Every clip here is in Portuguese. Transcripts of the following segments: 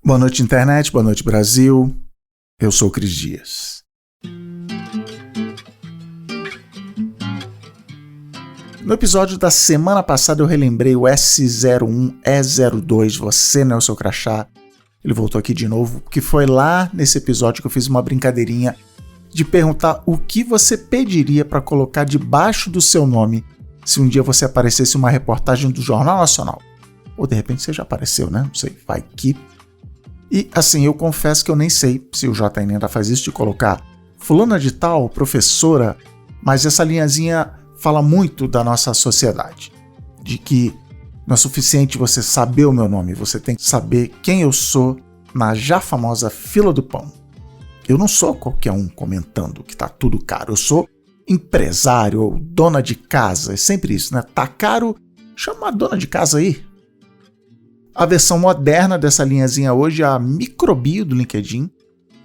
Boa noite, internet. Boa noite, Brasil. Eu sou o Cris Dias. No episódio da semana passada eu relembrei o S01E02, Você Não é o Seu Crachá. Ele voltou aqui de novo, porque foi lá nesse episódio que eu fiz uma brincadeirinha de perguntar o que você pediria para colocar debaixo do seu nome se um dia você aparecesse em uma reportagem do Jornal Nacional. Ou de repente você já apareceu, né? Não sei, vai que... E assim, eu confesso que eu nem sei se o JN ainda faz isso de colocar fulana de tal, professora, mas essa linhazinha fala muito da nossa sociedade, de que não é suficiente você saber o meu nome, você tem que saber quem eu sou na já famosa fila do pão. Eu não sou qualquer um comentando que tá tudo caro, eu sou empresário ou dona de casa, é sempre isso, né? Tá caro, chama a dona de casa aí. A versão moderna dessa linhazinha hoje é a microbio do LinkedIn,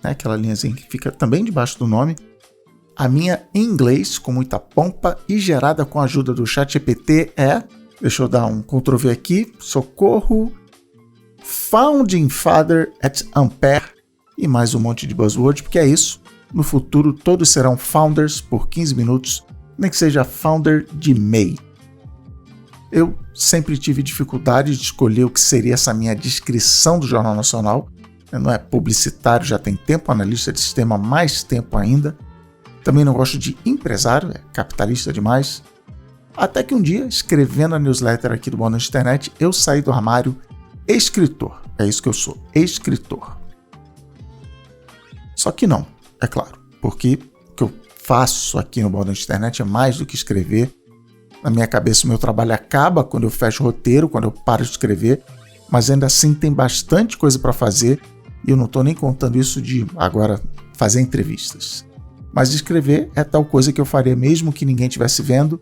né? Aquela linhazinha que fica também debaixo do nome. A minha em inglês, com muita pompa e gerada com a ajuda do ChatGPT é, deixa eu dar um Ctrl+V aqui, socorro, Founding Father at Ampere, e mais um monte de buzzword, porque é isso, no futuro todos serão founders por 15 minutos, nem que seja founder de MEI. Eu sempre tive dificuldade de escolher o que seria essa minha descrição do Jornal Nacional. Eu não é publicitário, já tem tempo, analista de sistema mais tempo ainda. Também não gosto de empresário, é capitalista demais. Até que um dia, escrevendo a newsletter aqui do Boa Noite Internet, eu saí do armário escritor. É isso que eu sou, escritor. Só que não, é claro, porque o que eu faço aqui no Boa Noite Internet é mais do que escrever. Na minha cabeça o meu trabalho acaba quando eu fecho o roteiro, quando eu paro de escrever, mas ainda assim tem bastante coisa para fazer e eu não estou nem contando isso de agora fazer entrevistas. Mas escrever é tal coisa que eu faria mesmo que ninguém estivesse vendo.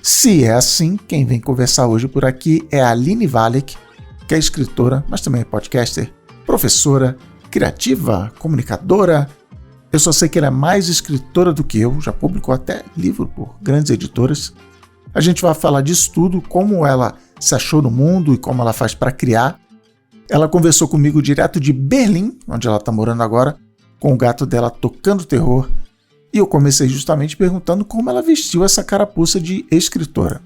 Se é assim, quem vem conversar hoje por aqui é a Aline Valek, que é escritora, mas também é podcaster, professora, criativa, comunicadora. Eu só sei que ela é mais escritora do que eu, já publicou até livro por grandes editoras. A gente vai falar disso tudo, como ela se achou no mundo e como ela faz para criar. Ela conversou comigo direto de Berlim, onde ela está morando agora, com o gato dela tocando terror. E eu comecei justamente perguntando como ela vestiu essa carapuça de escritora.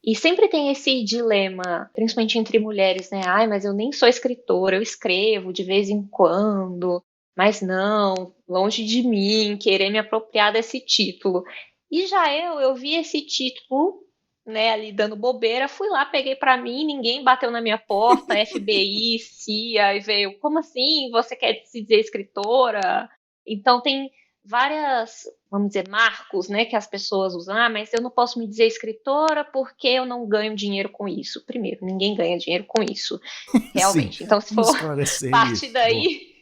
E sempre tem esse dilema, principalmente entre mulheres, né? Ai, mas eu nem sou escritora, eu escrevo de vez em quando, mas não, longe de mim, querer me apropriar desse título. E já eu vi esse título, né, ali dando bobeira, fui lá, peguei pra mim, ninguém bateu na minha porta, FBI, CIA, e veio, como assim, você quer se dizer escritora? Então tem várias, vamos dizer, marcos, né, que as pessoas usam. Ah, mas eu não posso me dizer escritora porque eu não ganho dinheiro com isso. Primeiro, ninguém ganha dinheiro com isso, realmente. Sim, Então, se vamos for esclarecer parte isso. daí,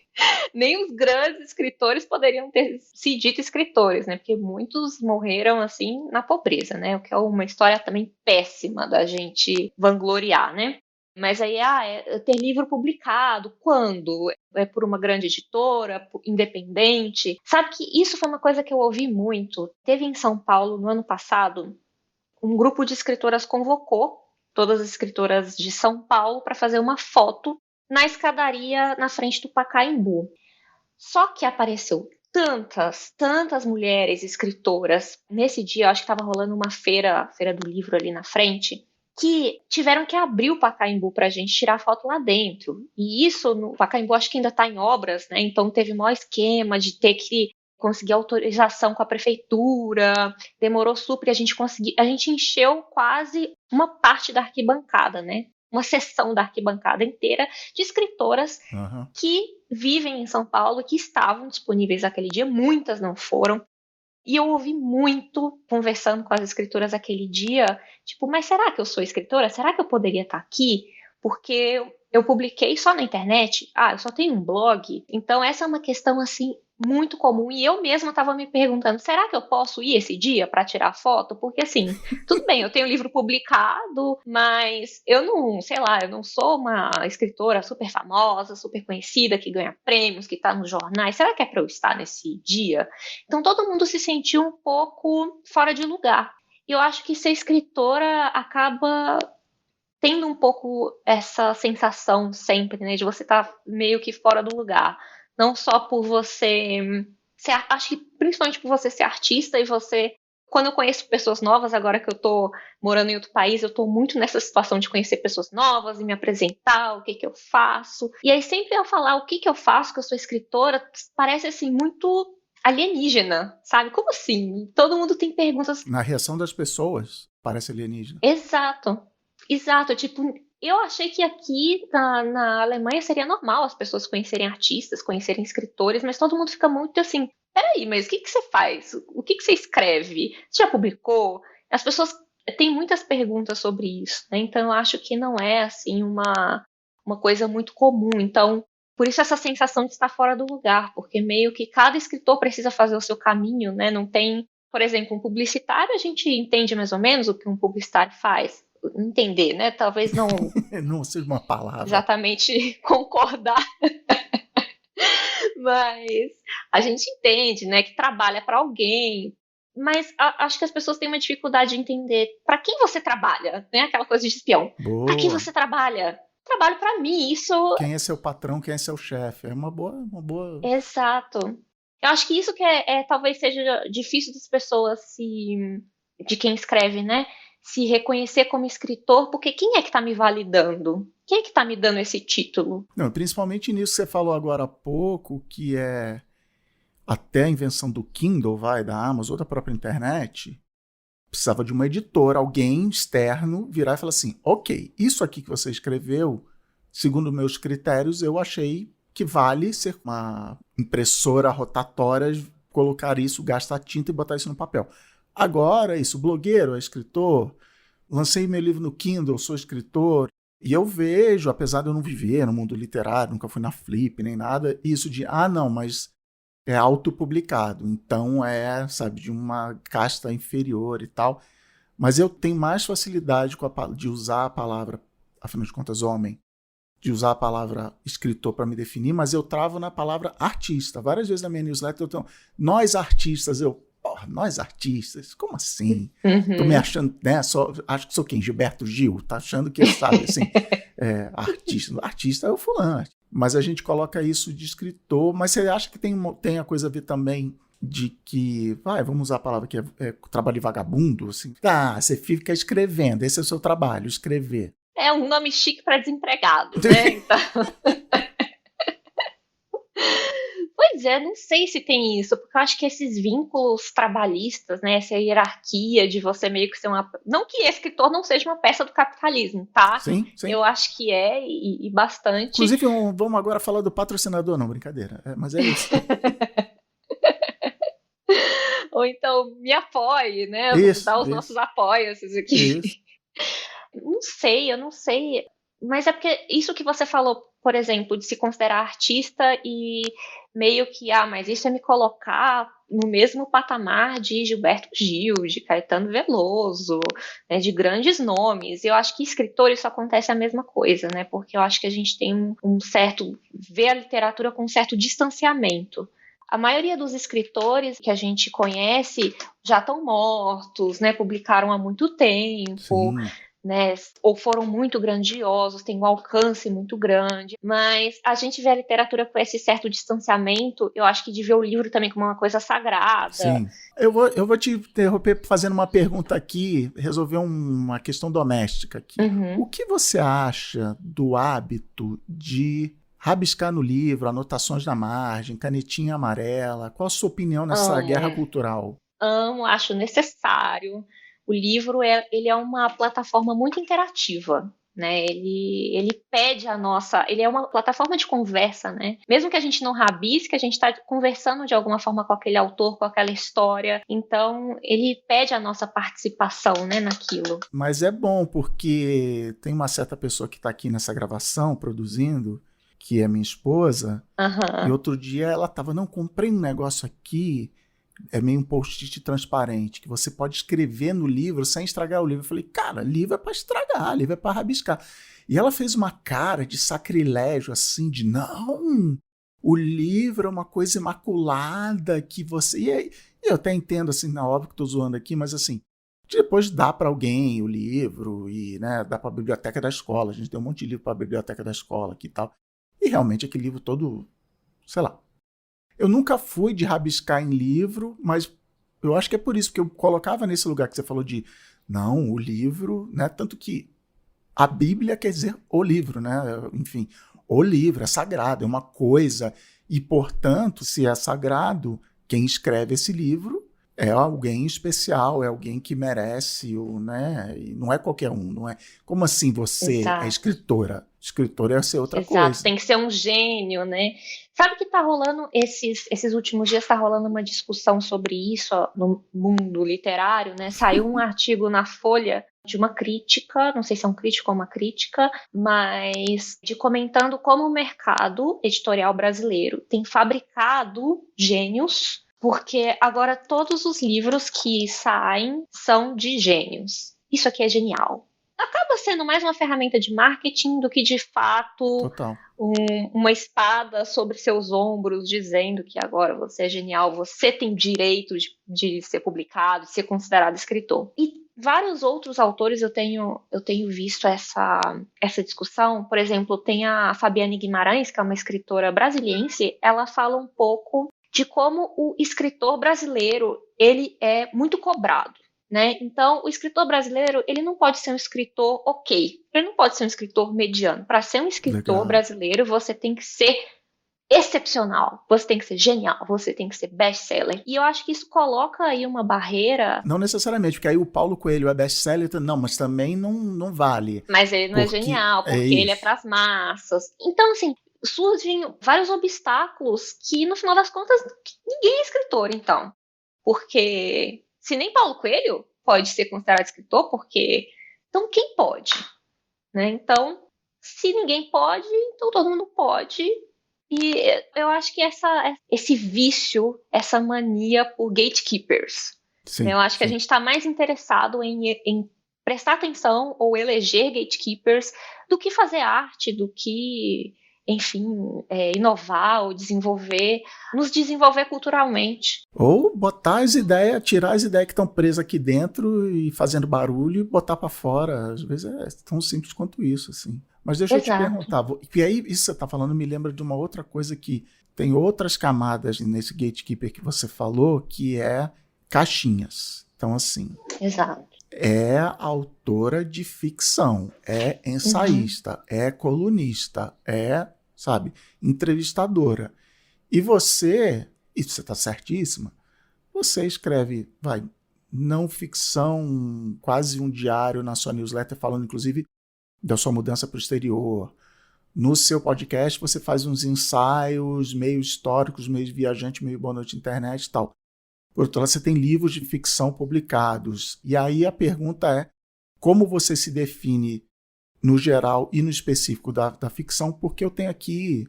nem os grandes escritores poderiam ter se dito escritores, né? Porque muitos morreram assim na pobreza, né? O que é uma história também péssima da gente vangloriar, né? Mas aí, é ter livro publicado, quando? É por uma grande editora, independente? Sabe que isso foi uma coisa que eu ouvi muito. Teve em São Paulo, no ano passado, um grupo de escritoras convocou todas as escritoras de São Paulo para fazer uma foto na escadaria na frente do Pacaembu. Só que apareceu tantas mulheres escritoras. Nesse dia, eu acho que estava rolando uma feira do livro ali na frente, que tiveram que abrir o Pacaembu para a gente tirar foto lá dentro. E isso, no Pacaembu, acho que ainda está em obras, né? Então teve maior esquema de ter que conseguir autorização com a prefeitura, demorou super, a gente encheu quase uma parte da arquibancada, né? Uma seção da arquibancada inteira de escritoras que vivem em São Paulo, que estavam disponíveis naquele dia, muitas não foram. E eu ouvi muito, conversando com as escritoras aquele dia, tipo, mas será que eu sou escritora? Será que eu poderia estar aqui? Porque eu publiquei só na internet? Eu só tenho um blog? Então essa é uma questão, assim, muito comum. E eu mesma estava me perguntando, será que eu posso ir esse dia para tirar foto? Porque, assim, tudo bem, eu tenho um livro publicado, mas eu não, sei lá, eu não sou uma escritora super famosa, super conhecida, que ganha prêmios, que está nos jornais. Será que é para eu estar nesse dia? Então todo mundo se sentiu um pouco fora de lugar. E eu acho que ser escritora acaba tendo um pouco essa sensação sempre, né, de você estar meio que fora do lugar. Não só por você acho que principalmente por você ser artista e você. Quando eu conheço pessoas novas, agora que eu tô morando em outro país, eu tô muito nessa situação de conhecer pessoas novas e me apresentar, o que que eu faço. E aí sempre eu falar o que que eu faço, que eu sou escritora, parece assim muito alienígena, sabe? Como assim? Todo mundo tem perguntas. Na reação das pessoas, parece alienígena. Exato, exato. Tipo, eu achei que aqui na Alemanha seria normal as pessoas conhecerem artistas, conhecerem escritores, mas todo mundo fica muito assim. Peraí, mas o que que você faz? O que que você escreve? Você já publicou? As pessoas têm muitas perguntas sobre isso, né? Então eu acho que não é assim uma coisa muito comum. Então, por isso essa sensação de estar fora do lugar, porque meio que cada escritor precisa fazer o seu caminho, né? Não tem, por exemplo, um publicitário, a gente entende mais ou menos o que um publicitário faz. Entender, né? Talvez não Não seja uma palavra. exatamente concordar, mas a gente entende, né, que trabalha para alguém. Mas acho que as pessoas têm uma dificuldade de entender para quem você trabalha, né? Aquela coisa de espião. Para quem Boa. você trabalha? Trabalho para mim. Isso Quem é seu patrão, quem é seu chefe? É uma boa. exato. Eu acho que isso que talvez seja difícil das pessoas de quem escreve, né? Se reconhecer como escritor, porque quem é que está me validando? Quem é que está me dando esse título? Não, principalmente nisso que você falou agora há pouco, que é até a invenção do Kindle, da Amazon, ou da própria internet, precisava de uma editora, alguém externo, virar e falar assim, ok, isso aqui que você escreveu, segundo meus critérios, eu achei que vale ser uma impressora rotatória, colocar isso, gastar tinta e botar isso no papel. Agora, isso, blogueiro, é escritor, lancei meu livro no Kindle, sou escritor, e eu vejo, apesar de eu não viver no mundo literário, nunca fui na Flip nem nada, isso de, não, mas é autopublicado, então sabe, de uma casta inferior e tal. Mas eu tenho mais facilidade de usar a palavra, afinal de contas, homem, de usar a palavra escritor para me definir, mas eu travo na palavra artista. Várias vezes na minha newsletter eu tenho, nós artistas, nós artistas, como assim? Tô me Uhum. achando, né? Acho que sou quem? Gilberto Gil, tá achando que sabe, assim, artista. Artista é o fulano. Mas a gente coloca isso de escritor, mas você acha que tem a coisa a ver também de que, vamos usar a palavra que é trabalho de vagabundo, assim. Você fica escrevendo, esse é o seu trabalho, escrever. É um nome chique para desempregado, né? Então, pois é, não sei se tem isso, porque eu acho que esses vínculos trabalhistas, né, essa hierarquia de você meio que ser uma. Não que escritor não seja uma peça do capitalismo, tá? Sim, sim. Eu acho que é, e bastante. Inclusive, vamos agora falar do patrocinador, não, brincadeira. Mas é isso. Ou então me apoie, né? Vamos dar os nossos Isso, apoios aqui. isso. Não sei, eu não sei. Mas é porque isso que você falou, por exemplo, de se considerar artista e meio que, mas isso é me colocar no mesmo patamar de Gilberto Gil, de Caetano Veloso, né, de grandes nomes. Eu acho que escritor isso acontece a mesma coisa, né? Porque eu acho que a gente tem um certo. Vê a literatura com um certo distanciamento. A maioria dos escritores que a gente conhece já estão mortos, né? Publicaram há muito tempo, Sim. né, ou foram muito grandiosos, têm um alcance muito grande, mas a gente vê a literatura com esse certo distanciamento, eu acho que de ver o livro também como uma coisa sagrada. Sim. Eu vou te interromper fazendo uma pergunta aqui, resolver uma questão doméstica aqui. Uhum. O que você acha do hábito de rabiscar no livro, anotações na margem, canetinha amarela? Qual a sua opinião nessa guerra cultural? Amo, acho necessário. O livro ele é uma plataforma muito interativa, né? Ele pede a nossa, ele é uma plataforma de conversa, né? Mesmo que a gente não rabisque, a gente está conversando de alguma forma com aquele autor, com aquela história. Então, ele pede a nossa participação, né, naquilo. Mas é bom porque tem uma certa pessoa que está aqui nessa gravação produzindo, que é minha esposa, e outro dia ela estava, não, comprei um negócio aqui, é meio um post-it transparente, que você pode escrever no livro sem estragar o livro. Eu falei, cara, livro é para estragar, livro é para rabiscar. E ela fez uma cara de sacrilégio, assim, de não, o livro é uma coisa imaculada que você... E eu até entendo, assim, na óbvio que estou zoando aqui, mas assim, Depois dá para alguém o livro e, né, dá para a biblioteca da escola. A gente tem um monte de livro para a biblioteca da escola aqui e tal. E realmente aquele livro todo, sei lá. Eu nunca fui de rabiscar em livro, mas eu acho que é por isso que eu colocava nesse lugar que você falou de, não, o livro, né? Tanto que a Bíblia quer dizer o livro, né? Enfim, o livro é sagrado, é uma coisa. E, portanto, se é sagrado, quem escreve esse livro é alguém especial, é alguém que merece, né? E não é qualquer um, não é? Como assim você é Exato. escritora? Escritora é ser outra Exato, coisa. tem que ser um gênio, né? Sabe que tá rolando esses últimos dias tá rolando uma discussão sobre isso ó, no mundo literário, né? Saiu um artigo na Folha de uma crítica, não sei se é um crítico ou uma crítica, mas de comentando como o mercado editorial brasileiro tem fabricado gênios, porque agora todos os livros que saem são de gênios. Isso aqui é genial. Acaba sendo mais uma ferramenta de marketing do que de fato Total. uma espada sobre seus ombros dizendo que agora você é genial, você tem direito de ser publicado, de ser considerado escritor. E vários outros autores eu tenho visto essa discussão. Por exemplo, tem a Fabiane Guimarães, que é uma escritora brasiliense, ela fala um pouco de como o escritor brasileiro ele é muito cobrado. Né? Então, o escritor brasileiro ele não pode ser um escritor ok, ele não pode ser um escritor mediano. Para ser um escritor Legal. brasileiro, você tem que ser excepcional, você tem que ser genial, você tem que ser best-seller. E eu acho que isso coloca aí uma barreira. Não necessariamente, porque aí o Paulo Coelho é best-seller, não, mas também não vale. Mas ele não é Porque genial, é porque ele é isso. para as massas. Então, assim, surgem vários obstáculos que, no final das contas, ninguém é escritor, então. Porque se nem Paulo Coelho pode ser considerado escritor, porque então quem pode, né? Então, se ninguém pode, então todo mundo pode. E eu acho que esse vício, essa mania por gatekeepers, né? Eu Sim, acho que a sim. gente está mais interessado em prestar atenção ou eleger gatekeepers do que fazer arte, do que, enfim, inovar ou desenvolver, nos desenvolver culturalmente. Ou botar as ideias, tirar as ideias que estão presas aqui dentro e fazendo barulho e botar para fora. Às vezes é tão simples quanto isso, assim. Mas deixa eu te Exato. perguntar, e aí isso que você está falando me lembra de uma outra coisa que tem outras camadas nesse gatekeeper que você falou, que é caixinhas. Então, assim, Exato. é autora de ficção, é Uhum. ensaísta, é colunista, é, sabe, entrevistadora. E você está certíssima, você escreve, não ficção, quase um diário na sua newsletter, falando inclusive da sua mudança para o exterior. No seu podcast você faz uns ensaios meio históricos, meio viajante, meio boa noite internet e tal. Por outro lado, você tem livros de ficção publicados. E aí a pergunta é, como você se define no geral e no específico da ficção? Porque eu tenho aqui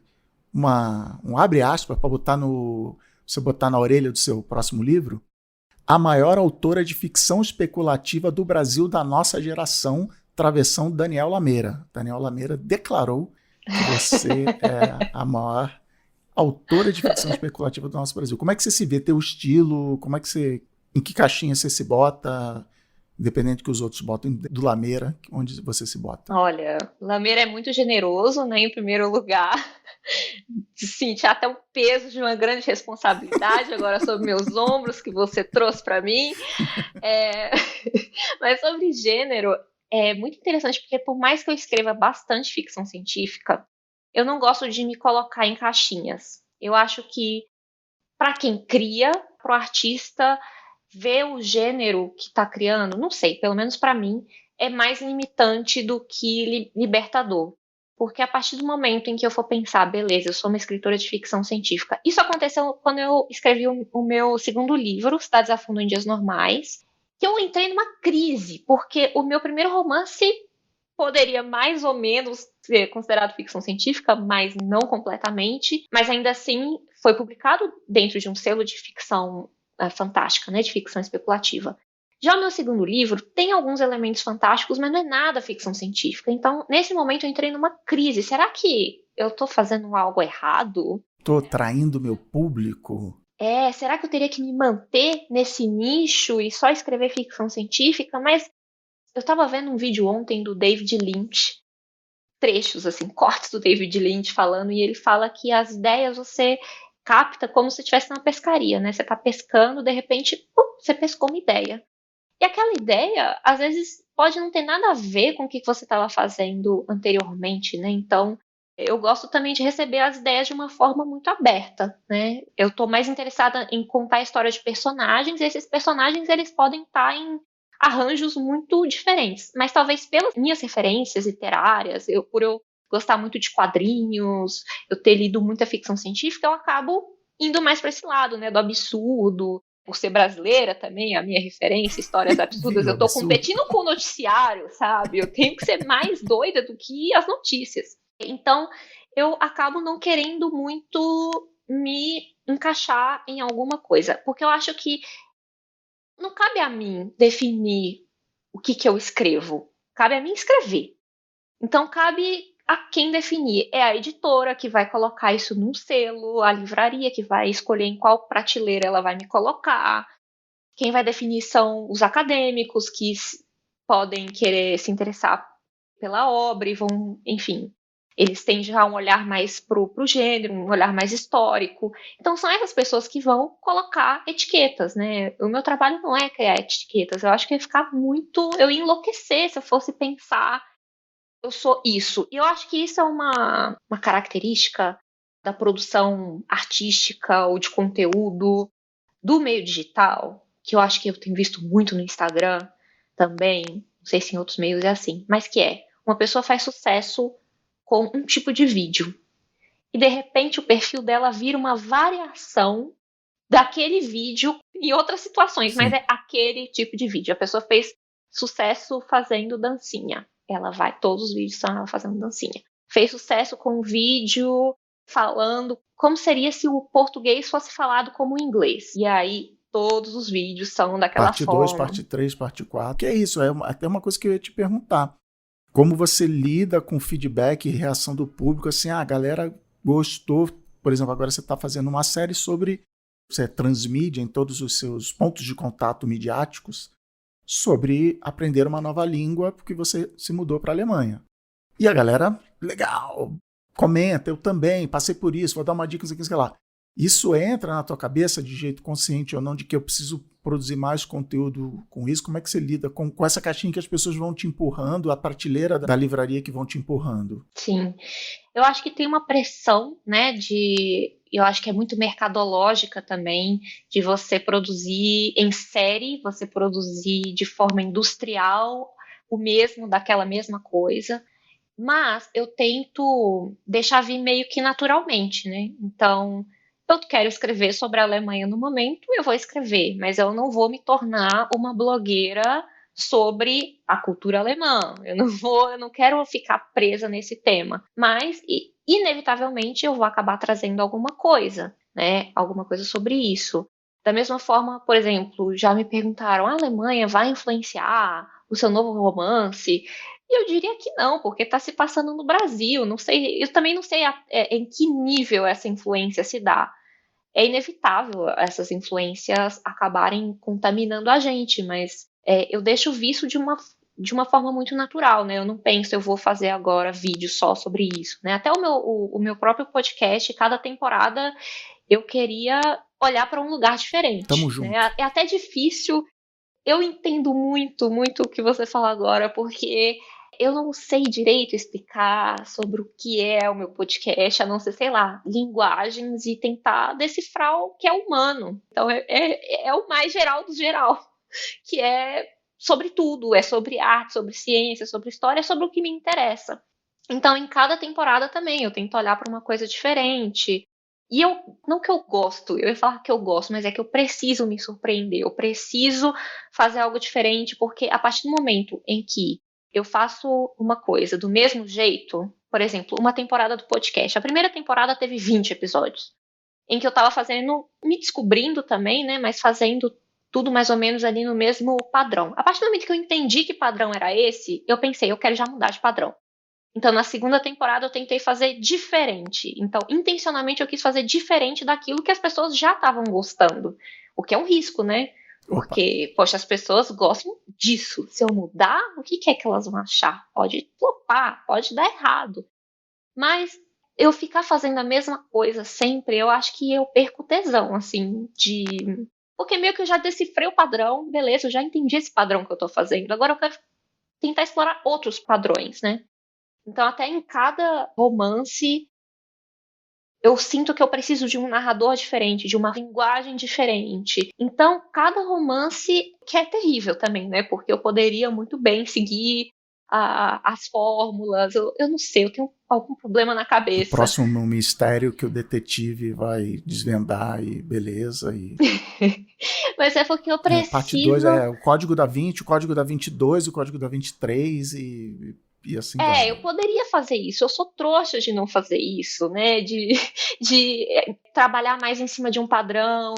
um abre aspas para botar você botar na orelha do seu próximo livro, a maior autora de ficção especulativa do Brasil da nossa geração, travessão Daniel Lameira. Daniel Lameira declarou que você é a maior autora de ficção especulativa do nosso Brasil. Como é que você se vê, teu estilo, em que caixinha você se bota, independente que os outros botem, do Lameira, onde você se bota? Olha, Lameira é muito generoso, né, em primeiro lugar. Senti até o peso de uma grande responsabilidade agora sobre meus ombros que você trouxe para mim. É... Mas sobre gênero, é muito interessante porque por mais que eu escreva bastante ficção científica, eu não gosto de me colocar em caixinhas. Eu acho que para quem cria, para o artista ver o gênero que está criando, não sei, pelo menos para mim, é mais limitante do que libertador. Porque a partir do momento em que eu for pensar, beleza, eu sou uma escritora de ficção científica. Isso aconteceu quando eu escrevi o meu segundo livro, Cidades a Fundo em Dias Normais, que eu entrei numa crise, porque o meu primeiro romance poderia mais ou menos ser considerado ficção científica, mas não completamente. Mas ainda assim foi publicado dentro de um selo de ficção fantástica, né, de ficção especulativa. Já o meu segundo livro tem alguns elementos fantásticos, mas não é nada ficção científica. Então, nesse momento, eu entrei numa crise. Será que eu estou fazendo algo errado? Tô traindo meu público? será que eu teria que me manter nesse nicho e só escrever ficção científica? Mas eu estava vendo um vídeo ontem do David Lynch, trechos, assim, cortes do David Lynch falando, e ele fala que as ideias você capta como se estivesse numa pescaria, né? Você está pescando, de repente, você pescou uma ideia. E aquela ideia, às vezes, pode não ter nada a ver com o que você estava fazendo anteriormente, né? Então, eu gosto também de receber as ideias de uma forma muito aberta, né? Eu estou mais interessada em contar a história de personagens, e esses personagens, eles podem estar em arranjos muito diferentes, mas talvez pelas minhas referências literárias, por eu gostar muito de quadrinhos, eu ter lido muita ficção científica, eu acabo indo mais para esse lado, né, do absurdo, por ser brasileira também, a minha referência, histórias absurdas, eu tô Absurdo. competindo com o noticiário, sabe? Eu tenho que ser mais doida do que as notícias. Então, eu acabo não querendo muito me encaixar em alguma coisa, porque eu acho que não cabe a mim definir o que eu escrevo, cabe a mim escrever. Então, cabe a quem definir. É a editora que vai colocar isso num selo, a livraria que vai escolher em qual prateleira ela vai me colocar. Quem vai definir são os acadêmicos que podem querer se interessar pela obra e vão, enfim, eles têm já um olhar mais pro gênero, um olhar mais histórico. Então são essas pessoas que vão colocar etiquetas, né? O meu trabalho não é criar etiquetas, eu acho que ia ficar muito, eu ia enlouquecer se eu fosse pensar eu sou isso. E eu acho que isso é uma característica da produção artística ou de conteúdo do meio digital, que eu acho que eu tenho visto muito no Instagram também, não sei se em outros meios é assim, mas que é, uma pessoa faz sucesso com um tipo de vídeo, e de repente o perfil dela vira uma variação daquele vídeo em outras situações, mas Sim. é aquele tipo de vídeo. A pessoa fez sucesso fazendo dancinha. Ela vai, todos os vídeos são ela fazendo dancinha. Fez sucesso com um vídeo falando como seria se o português fosse falado como o inglês. E aí todos os vídeos são daquela Parte 2, forma. parte 3, parte 4. Que é isso, até uma coisa que eu ia te perguntar. Como você lida com feedback e reação do público, assim, a galera gostou, por exemplo, agora você está fazendo uma série sobre, você é transmídia em todos os seus pontos de contato midiáticos, sobre aprender uma nova língua porque você se mudou para a Alemanha. E a galera, legal, comenta, eu também, passei por isso, vou dar uma dica, sei lá. Isso entra na tua cabeça de jeito consciente ou não, de que eu preciso produzir mais conteúdo com isso? Como é que você lida com essa caixinha que as pessoas vão te empurrando, a prateleira da livraria que vão te empurrando? Sim. Eu acho que tem uma pressão, né, eu acho que é muito mercadológica também, de você produzir em série, você produzir de forma industrial o mesmo, daquela mesma coisa. Mas eu tento deixar vir meio que naturalmente, né? Então, eu quero escrever sobre a Alemanha no momento, eu vou escrever, mas eu não vou me tornar uma blogueira sobre a cultura alemã. Eu não quero ficar presa nesse tema. Mas, inevitavelmente, eu vou acabar trazendo alguma coisa, né? Alguma coisa sobre isso. Da mesma forma, por exemplo, já me perguntaram: a Alemanha vai influenciar o seu novo romance? E eu diria que não, porque está se passando no Brasil. Não sei, eu também não sei em que nível essa influência se dá. É inevitável essas influências acabarem contaminando a gente, mas eu deixo visto de uma forma muito natural, né? Eu não penso, eu vou fazer agora vídeo só sobre isso, né? Até o meu próprio podcast, cada temporada eu queria olhar para um lugar Tamo diferente, junto. né? É até difícil. Eu entendo muito, muito o que você fala agora, porque eu não sei direito explicar sobre o que é o meu podcast, a não ser, sei lá, linguagens e tentar decifrar o que é humano. Então é o mais geral do geral, que é sobre tudo, é sobre arte, sobre ciência, sobre história, é sobre o que me interessa. Então, em cada temporada também, eu tento olhar para uma coisa diferente. E eu, não que eu gosto, eu ia falar que eu gosto, mas é que eu preciso me surpreender, eu preciso fazer algo diferente, porque a partir do momento em que eu faço uma coisa do mesmo jeito, por exemplo, uma temporada do podcast, a primeira temporada teve 20 episódios, em que eu tava fazendo, me descobrindo também, né, mas fazendo tudo mais ou menos ali no mesmo padrão. A partir do momento que eu entendi que padrão era esse, eu pensei, eu quero já mudar de padrão. Então, na segunda temporada, eu tentei fazer diferente. Então, intencionalmente, eu quis fazer diferente daquilo que as pessoas já estavam gostando. O que é um risco, né? Opa, Porque, poxa, as pessoas gostam disso. Se eu mudar, o que é que elas vão achar? Pode flopar, pode dar errado. Mas eu ficar fazendo a mesma coisa sempre, eu acho que eu perco o tesão, assim, de. Porque meio que eu já decifrei o padrão, beleza, eu já entendi esse padrão que eu tô fazendo. Agora eu quero tentar explorar outros padrões, né? Então, até em cada romance, eu sinto que eu preciso de um narrador diferente, de uma linguagem diferente. Então, cada romance, que é terrível também, né? Porque eu poderia muito bem seguir as fórmulas. Eu não sei, eu tenho algum problema na o cabeça. próximo mistério que o detetive vai desvendar e beleza. Mas é porque eu Parte 2 preciso. é o Código da Vinci, o Código da 22, o Código da 23 e assim vai. Eu poderia fazer isso. Eu sou trouxa de não fazer isso, né? De trabalhar mais em cima de um padrão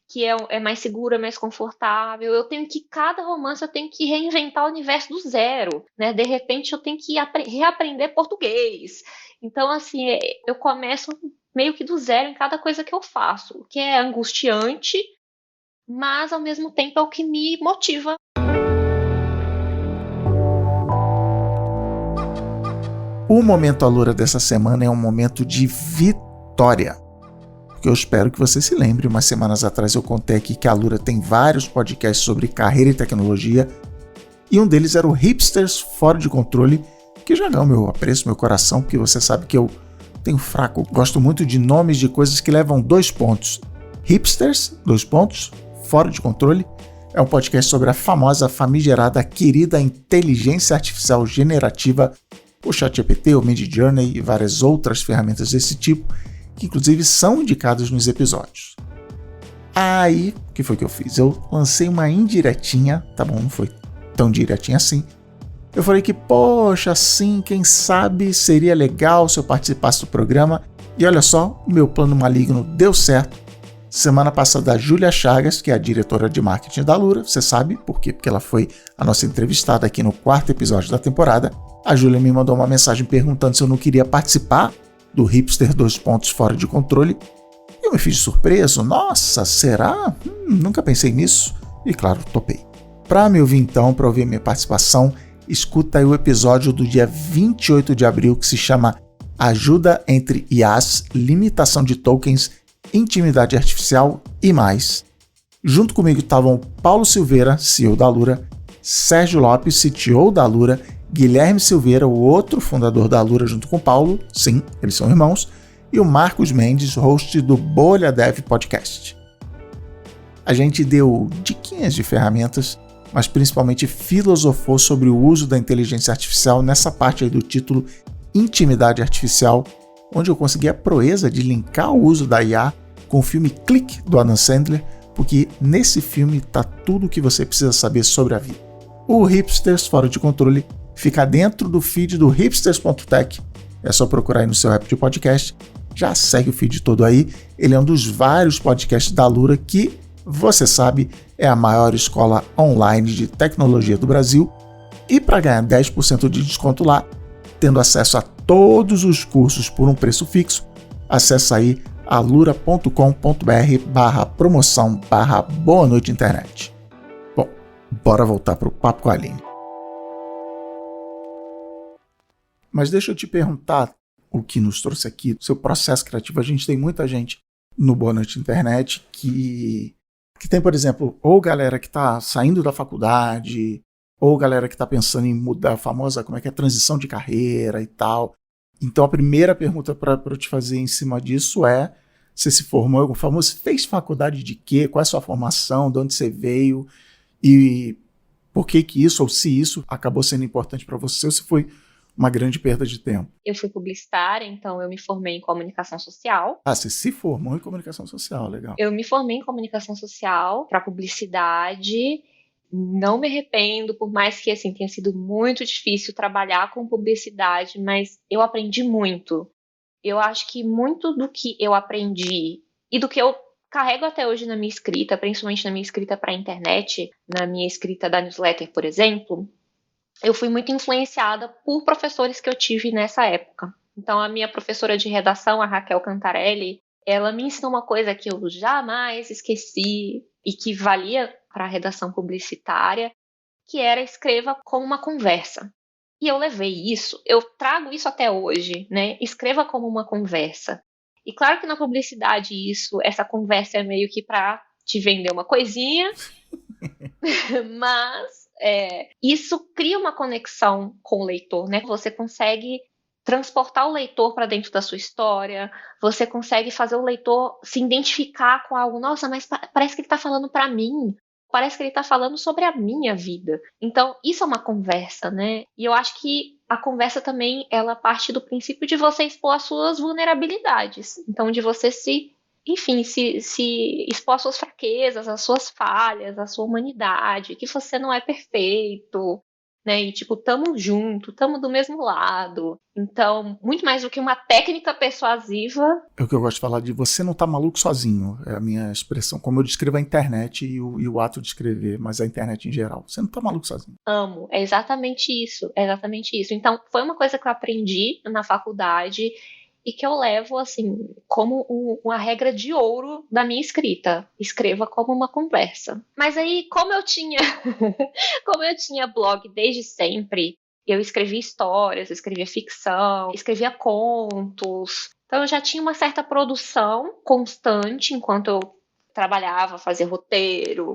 que é mais seguro, é mais confortável. Eu tenho que, cada romance, eu tenho que reinventar o universo do zero, né? De repente, eu tenho que reaprender português. Então, assim, eu começo meio que do zero em cada coisa que eu faço, o que é angustiante, mas ao mesmo tempo é o que me motiva. O momento Alura dessa semana é um momento de vitória. Porque eu espero que você se lembre, umas semanas atrás eu contei aqui que a Alura tem vários podcasts sobre carreira e tecnologia, e um deles era o Hipsters Fora de Controle, que já ganhou meu apreço, meu coração, porque você sabe que eu tenho fraco, gosto muito de nomes de coisas que levam 2 pontos. Hipsters, 2 pontos, Fora de Controle, é um podcast sobre a famosa, famigerada, querida inteligência artificial generativa, o ChatGPT, o Midjourney e várias outras ferramentas desse tipo, que inclusive são indicadas nos episódios. Aí, o que foi que eu fiz? Eu lancei uma indiretinha, tá bom, não foi tão direitinho assim. Eu falei que, poxa, assim, quem sabe seria legal se eu participasse do programa. E olha só, o meu plano maligno deu certo. Semana passada, a Júlia Chagas, que é a diretora de marketing da Alura, você sabe por quê? Porque ela foi a nossa entrevistada aqui no 4º episódio da temporada. A Júlia me mandou uma mensagem perguntando se eu não queria participar do Hipster 2 pontos Fora de Controle. Eu me fiz surpreso. Nossa, será? Nunca pensei nisso. E claro, topei. Para me ouvir então, para ouvir minha participação, escuta aí o episódio do dia 28 de abril que se chama Ajuda entre IAs, Limitação de Tokens, Intimidade Artificial e mais. Junto comigo estavam Paulo Silveira, CEO da Alura, Sérgio Lopes, CTO da Alura, Guilherme Silveira, o outro fundador da Alura junto com Paulo, sim, eles são irmãos, e o Marcos Mendes, host do Bolha Dev Podcast. A gente deu diquinhas de ferramentas, mas principalmente filosofou sobre o uso da inteligência artificial nessa parte aí do título Intimidade Artificial, onde eu consegui a proeza de linkar o uso da IA com o filme Click, do Adam Sandler, porque nesse filme está tudo o que você precisa saber sobre a vida. O Hipsters Fora de Controle fica dentro do feed do hipsters.tech, é só procurar aí no seu app de podcast, já segue o feed todo aí, ele é um dos vários podcasts da Alura que, você sabe, é a maior escola online de tecnologia do Brasil, e para ganhar 10% de desconto lá, tendo acesso a todos os cursos por um preço fixo, acessa aí alura.com.br/promoção/boa noite internet. Bom, bora voltar para o papo com a Aline. Mas deixa eu te perguntar o que nos trouxe aqui, seu processo criativo. A gente tem muita gente no Boa Noite Internet que tem, por exemplo, ou galera que está saindo da faculdade, ou galera que está pensando em mudar a famosa, como é que é, transição de carreira e tal. Então a primeira pergunta para eu te fazer em cima disso é: você se formou em algum famoso, fez faculdade de quê? Qual é a sua formação? De onde você veio? E por que isso, ou se isso, acabou sendo importante para você, ou se foi uma grande perda de tempo? Eu fui publicitária, então eu me formei em comunicação social. Ah, você se formou em comunicação social, legal. Eu me formei em comunicação social para publicidade. Não me arrependo, por mais que assim tenha sido muito difícil trabalhar com publicidade, mas eu aprendi muito. Eu acho que muito do que eu aprendi e do que eu carrego até hoje na minha escrita, principalmente na minha escrita para a internet, na minha escrita da newsletter, por exemplo, eu fui muito influenciada por professores que eu tive nessa época. Então, a minha professora de redação, a Raquel Cantarelli, ela me ensinou uma coisa que eu jamais esqueci e que valia para a redação publicitária, que era escreva como uma conversa. E eu levei isso, eu trago isso até hoje, né? Escreva como uma conversa. E claro que na publicidade essa conversa é meio que para te vender uma coisinha, mas isso cria uma conexão com o leitor, né? Você consegue transportar o leitor para dentro da sua história, você consegue fazer o leitor se identificar com algo. Nossa, mas parece que ele está falando para mim, parece que ele está falando sobre a minha vida. Então, isso é uma conversa, né? E eu acho que a conversa também, ela parte do princípio de você expor as suas vulnerabilidades. Então, de você enfim, se expor às suas fraquezas, às suas falhas, à sua humanidade, que você não é perfeito, né? E tipo, tamo junto, tamo do mesmo lado. Então, muito mais do que uma técnica persuasiva. É o que eu gosto de falar de você não tá maluco sozinho, é a minha expressão, como eu descrevo a internet e o ato de escrever, mas a internet em geral. Você não tá maluco sozinho. Amo, é exatamente isso, é exatamente isso. Então, foi uma coisa que eu aprendi na faculdade e que eu levo, assim, como uma regra de ouro da minha escrita. Escreva como uma conversa. Mas aí, como eu tinha, como eu tinha blog desde sempre, eu escrevia histórias, eu escrevia ficção, escrevia contos. Então, eu já tinha uma certa produção constante enquanto eu trabalhava, fazia roteiro,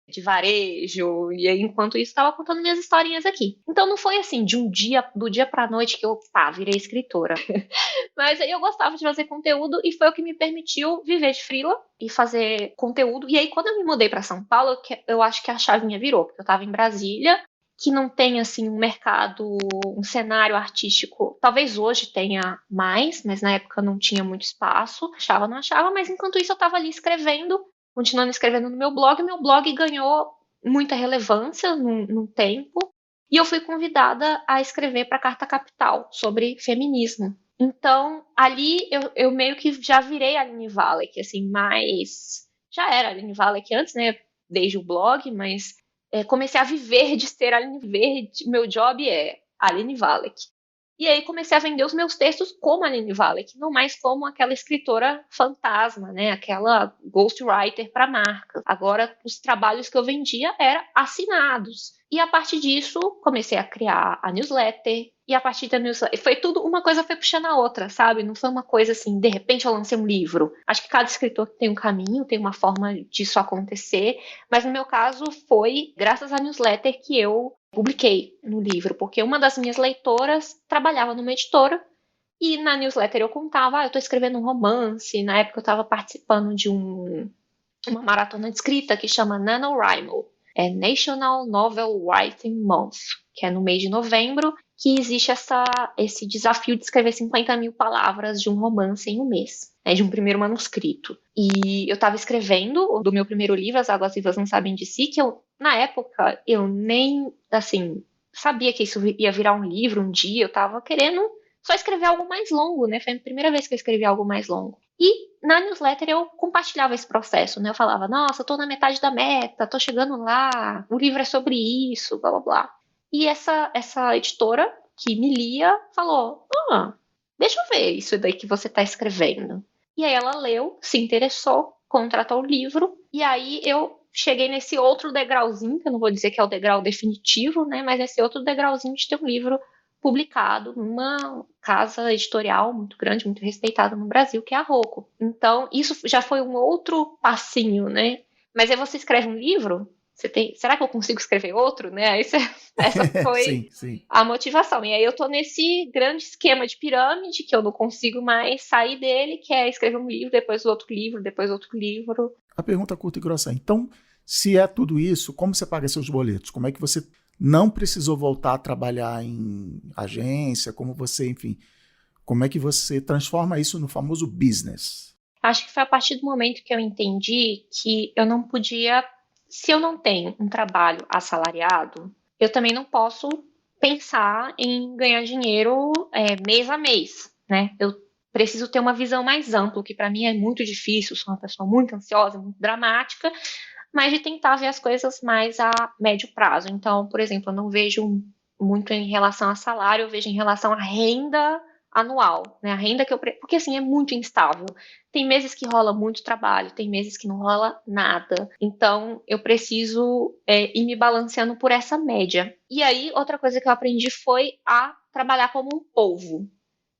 de varejo, e aí, enquanto isso, estava contando minhas historinhas aqui. Então não foi assim, do dia pra noite que eu, virei escritora. Mas aí eu gostava de fazer conteúdo e foi o que me permitiu viver de freela e fazer conteúdo. E aí, quando eu me mudei para São Paulo, eu acho que a chavinha virou, porque eu estava em Brasília, que não tem, assim, um mercado, um cenário artístico. Talvez hoje tenha mais, mas na época não tinha muito espaço. Achava, não achava, mas enquanto isso eu estava ali escrevendo, continuando escrevendo no meu blog ganhou muita relevância no tempo, e eu fui convidada a escrever para a Carta Capital sobre feminismo. Então, ali eu meio que já virei Aline Wallach, assim, mas já era Aline Wallach antes, né, desde o blog, mas comecei a viver de ser Aline Verde, meu job é Aline Wallach. E aí comecei a vender os meus textos como Aline Wallach, não mais como aquela escritora fantasma, né? Aquela ghostwriter para marca. Agora, os trabalhos que eu vendia eram assinados. E a partir disso, comecei a criar a newsletter. E a partir da newsletter, foi tudo, uma coisa foi puxando a outra, sabe? Não foi uma coisa assim, de repente eu lancei um livro. Acho que cada escritor tem um caminho, tem uma forma disso acontecer. Mas no meu caso, foi graças à newsletter que eu publiquei no livro, porque uma das minhas leitoras trabalhava numa editora e na newsletter eu contava, eu estou escrevendo um romance, na época eu estava participando de uma maratona de escrita que chama NaNoWriMo, é National Novel Writing Month, que é no mês de novembro, que existe esse desafio de escrever 50 mil palavras de um romance em um mês, né, de um primeiro manuscrito. E eu estava escrevendo do meu primeiro livro, As Águas Vivas Não Sabem de Si, que na época, eu nem, assim, sabia que isso ia virar um livro um dia, eu estava querendo só escrever algo mais longo, né? Foi a primeira vez que eu escrevi algo mais longo. E na newsletter eu compartilhava esse processo, né? Eu falava, nossa, eu tô na metade da meta, tô chegando lá, o livro é sobre isso, blá blá blá. E essa editora que me lia falou, deixa eu ver isso daí que você tá escrevendo. E aí ela leu, se interessou, contratou o livro, e aí eu cheguei nesse outro degrauzinho, que eu não vou dizer que é o degrau definitivo, né? Mas esse outro degrauzinho de ter um livro publicado numa casa editorial muito grande, muito respeitada no Brasil, que é a Rocco. Então, isso já foi um outro passinho, né? Mas aí você escreve um livro, será que eu consigo escrever outro, né? Essa foi sim, sim. a motivação. E aí eu tô nesse grande esquema de pirâmide, que eu não consigo mais sair dele, que é escrever um livro, depois outro livro, depois outro livro. A pergunta curta e grossa. Então, se é tudo isso, como você paga seus boletos? Como é que você não precisou voltar a trabalhar em agência? Como você, enfim, como é que você transforma isso no famoso business? Acho que foi a partir do momento que eu entendi que eu não podia, se eu não tenho um trabalho assalariado, eu também não posso pensar em ganhar dinheiro mês a mês, né? Eu preciso ter uma visão mais ampla, que para mim é muito difícil, sou uma pessoa muito ansiosa, muito dramática, mas de tentar ver as coisas mais a médio prazo. Então, por exemplo, eu não vejo muito em relação a salário, eu vejo em relação à renda anual, né? A renda que eu... Porque, assim, é muito instável. Tem meses que rola muito trabalho, tem meses que não rola nada. Então, eu preciso ir me balanceando por essa média. E aí, outra coisa que eu aprendi foi a trabalhar como um polvo,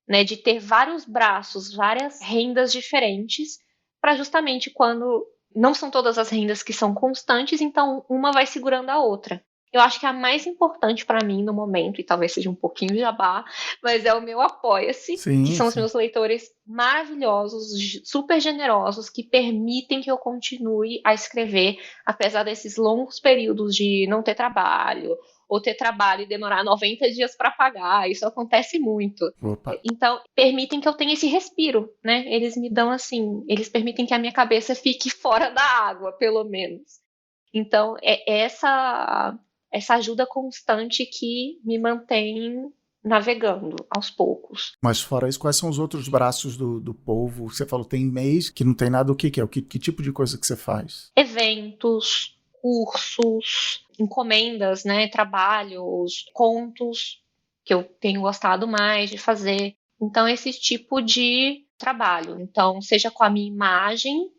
né? De ter vários braços, várias rendas diferentes, para justamente quando não são todas as rendas que são constantes, então uma vai segurando a outra. Eu acho que a mais importante para mim no momento, e talvez seja um pouquinho de jabá, mas é o meu Apoia-se, que Sim, são os sim. meus leitores maravilhosos, super generosos, que permitem que eu continue a escrever, apesar desses longos períodos de não ter trabalho, ou ter trabalho e demorar 90 dias para pagar. Isso acontece muito. Opa. Então, permitem que eu tenha esse respiro, né? Eles me dão assim, eles permitem que a minha cabeça fique fora da água, pelo menos. Então, é essa ajuda constante que me mantém navegando aos poucos. Mas fora isso, quais são os outros braços do polvo? Você falou, tem mês que não tem nada, o que é? Que tipo de coisa que você faz? Eventos, cursos, encomendas, né? Trabalhos, contos, que eu tenho gostado mais de fazer. Então, esse tipo de trabalho. Então, seja com a minha imagem,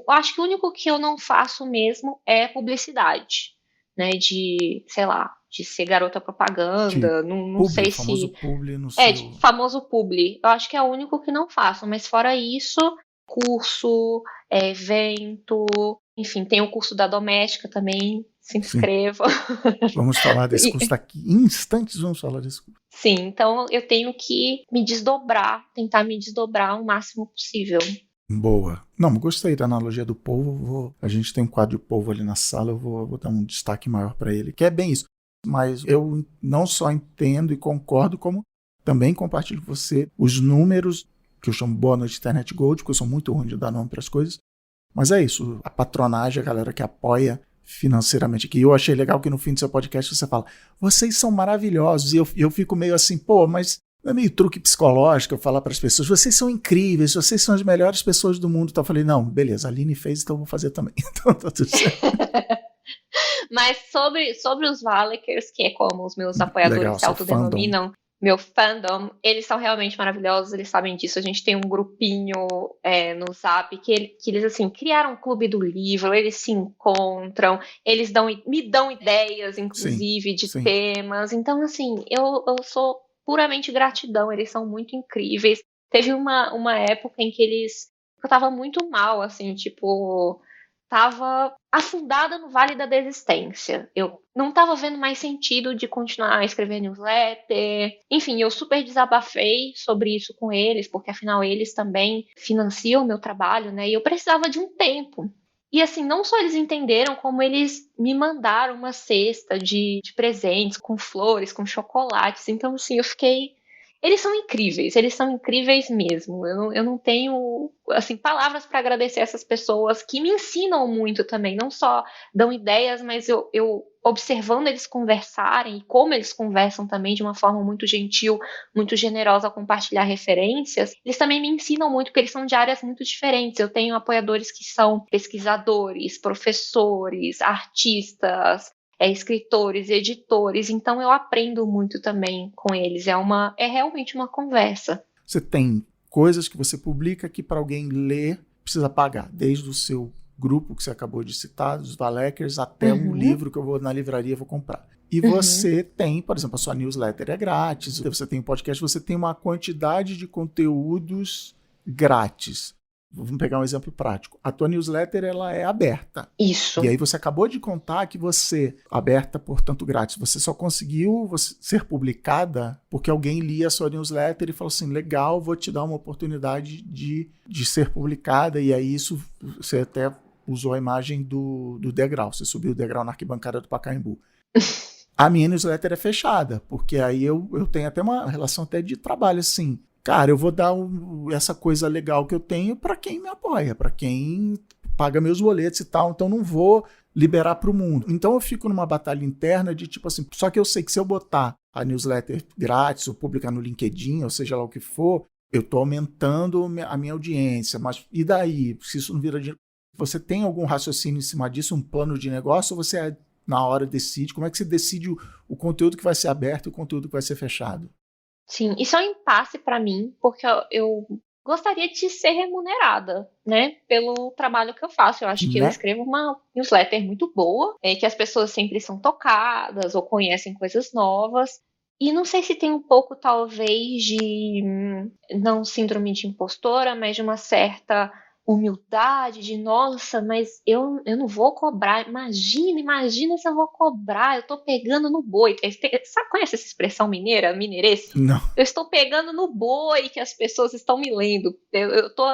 acho que o único que eu não faço mesmo é publicidade, né? De, sei lá, de ser garota De propaganda, não publi, sei famoso se. publi no De seu... famoso publi. Eu acho que é o único que não faço, mas fora isso, curso, evento, enfim, tem o curso da doméstica também, se Sim, inscreva. vamos falar desse E, curso daqui. Em instantes vamos falar desse curso. sim, então eu tenho que me desdobrar, tentar me desdobrar o máximo possível. Boa. Não, gostei da analogia do polvo. A gente tem um quadro de polvo ali na sala, eu vou dar um destaque maior para ele, que é bem isso. Mas eu não só entendo e concordo, como também compartilho com você os números, que eu chamo Boa Noite Internet Gold, porque eu sou muito ruim de dar nome para as coisas. Mas é isso, a patronagem, a galera que apoia financeiramente aqui. Eu achei legal que no fim do seu podcast você fala, vocês são maravilhosos. E eu fico meio assim, pô, mas não é meio truque psicológico eu falar para as pessoas, vocês são incríveis, vocês são as melhores pessoas do mundo. Então eu falei, não, beleza, a Aline fez, então eu vou fazer também. Então tá tudo certo. Mas sobre os Valekers, que é como os meus Legal, apoiadores se seu fandom. autodenominam, meu fandom, eles são realmente maravilhosos, eles sabem disso. A gente tem um grupinho no Zap que eles assim criaram um clube do livro, eles se encontram, eles me dão ideias, Sim, inclusive, de sim. temas. Então, assim, eu sou puramente gratidão, eles são muito incríveis. Teve uma época em que eu tava muito mal, assim, tipo, tava afundada no vale da desistência. Eu não tava vendo mais sentido de continuar a escrever newsletter. Enfim, eu super desabafei sobre isso com eles, porque afinal eles também financiam o meu trabalho, né? E eu precisava de um tempo. E assim, não só eles entenderam, como eles me mandaram uma cesta de presentes, com flores, com chocolates. Então, assim, eu fiquei. Eles são incríveis mesmo. Eu não tenho assim palavras para agradecer essas pessoas que me ensinam muito também, não só dão ideias, mas eu observando eles conversarem e como eles conversam também de uma forma muito gentil, muito generosa ao compartilhar referências, eles também me ensinam muito, porque eles são de áreas muito diferentes. Eu tenho apoiadores que são pesquisadores, professores, artistas, escritores, editores, então eu aprendo muito também com eles. É realmente uma conversa. Você tem coisas que você publica que para alguém ler precisa pagar, desde o seu grupo que você acabou de citar, dos Valekers, até um livro que eu vou na livraria e vou comprar. E você tem, por exemplo, a sua newsletter é grátis, você tem um podcast, você tem uma quantidade de conteúdos grátis. Vamos pegar um exemplo prático. A tua newsletter ela é aberta. Isso. E aí você acabou de contar que você, aberta, portanto grátis, você só conseguiu ser publicada porque alguém lia a sua newsletter e falou assim, legal, vou te dar uma oportunidade de ser publicada. E aí isso, você até usou a imagem do degrau, você subiu o degrau na arquibancada do Pacaembu. A minha newsletter é fechada, porque aí eu tenho até uma relação até de trabalho assim. Cara, eu vou dar essa coisa legal que eu tenho para quem me apoia, para quem paga meus boletos e tal, então não vou liberar para o mundo. Então eu fico numa batalha interna de tipo assim, só que eu sei que se eu botar a newsletter grátis ou publicar no LinkedIn, ou seja lá o que for, eu estou aumentando a minha audiência, mas e daí? Se isso não vira dinheiro, você tem algum raciocínio em cima disso, um plano de negócio, ou você na hora decide? Como é que você decide o conteúdo que vai ser aberto e o conteúdo que vai ser fechado? Sim, isso é um impasse para mim, porque eu gostaria de ser remunerada, né, pelo trabalho que eu faço. Eu acho que eu Né? escrevo uma newsletter muito boa, que as pessoas sempre são tocadas ou conhecem coisas novas. E não sei se tem um pouco, talvez, de não síndrome de impostora, mas de uma certa humildade, de nossa, mas eu não vou cobrar. Imagina se eu vou cobrar, eu tô pegando no boi. Sabe, conhece essa expressão mineira, mineirês? Não. Eu estou pegando no boi que as pessoas estão me lendo. Eu tô,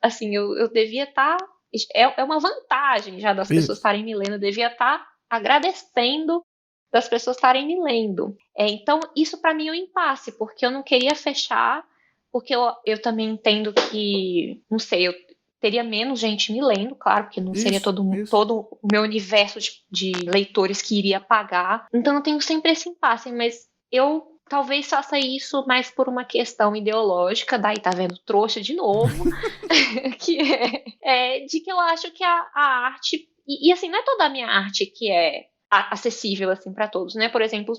assim, eu devia estar. É uma vantagem já das pessoas Isso. estarem me lendo. Eu devia estar agradecendo das pessoas estarem me lendo. Então, isso para mim é um impasse, porque eu não queria fechar, porque eu também entendo que, não sei, eu teria menos gente me lendo, claro, porque não seria Isso, isso. todo o meu universo de leitores que iria pagar. Então, eu tenho sempre esse impasse, mas eu talvez faça isso mais por uma questão ideológica, daí tá vendo trouxa de novo, que é de que eu acho que a arte, e assim, não é toda a minha arte que é acessível assim para todos, né? Por exemplo,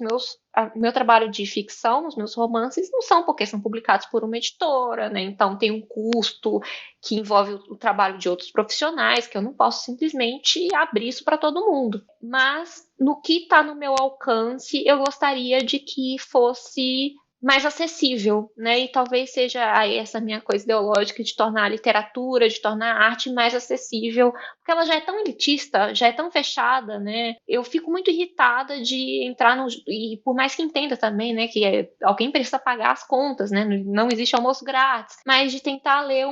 meu trabalho de ficção, os meus romances não são porque são publicados por uma editora, né? Então tem um custo que envolve o trabalho de outros profissionais, que eu não posso simplesmente abrir isso para todo mundo. Mas no que está no meu alcance, eu gostaria de que fosse mais acessível, né? E talvez seja aí essa minha coisa ideológica de tornar a literatura, de tornar a arte mais acessível, porque ela já é tão elitista, já é tão fechada, né? Eu fico muito irritada de entrar no. E por mais que entenda também, né, que alguém precisa pagar as contas, né? Não existe almoço grátis, mas de tentar ler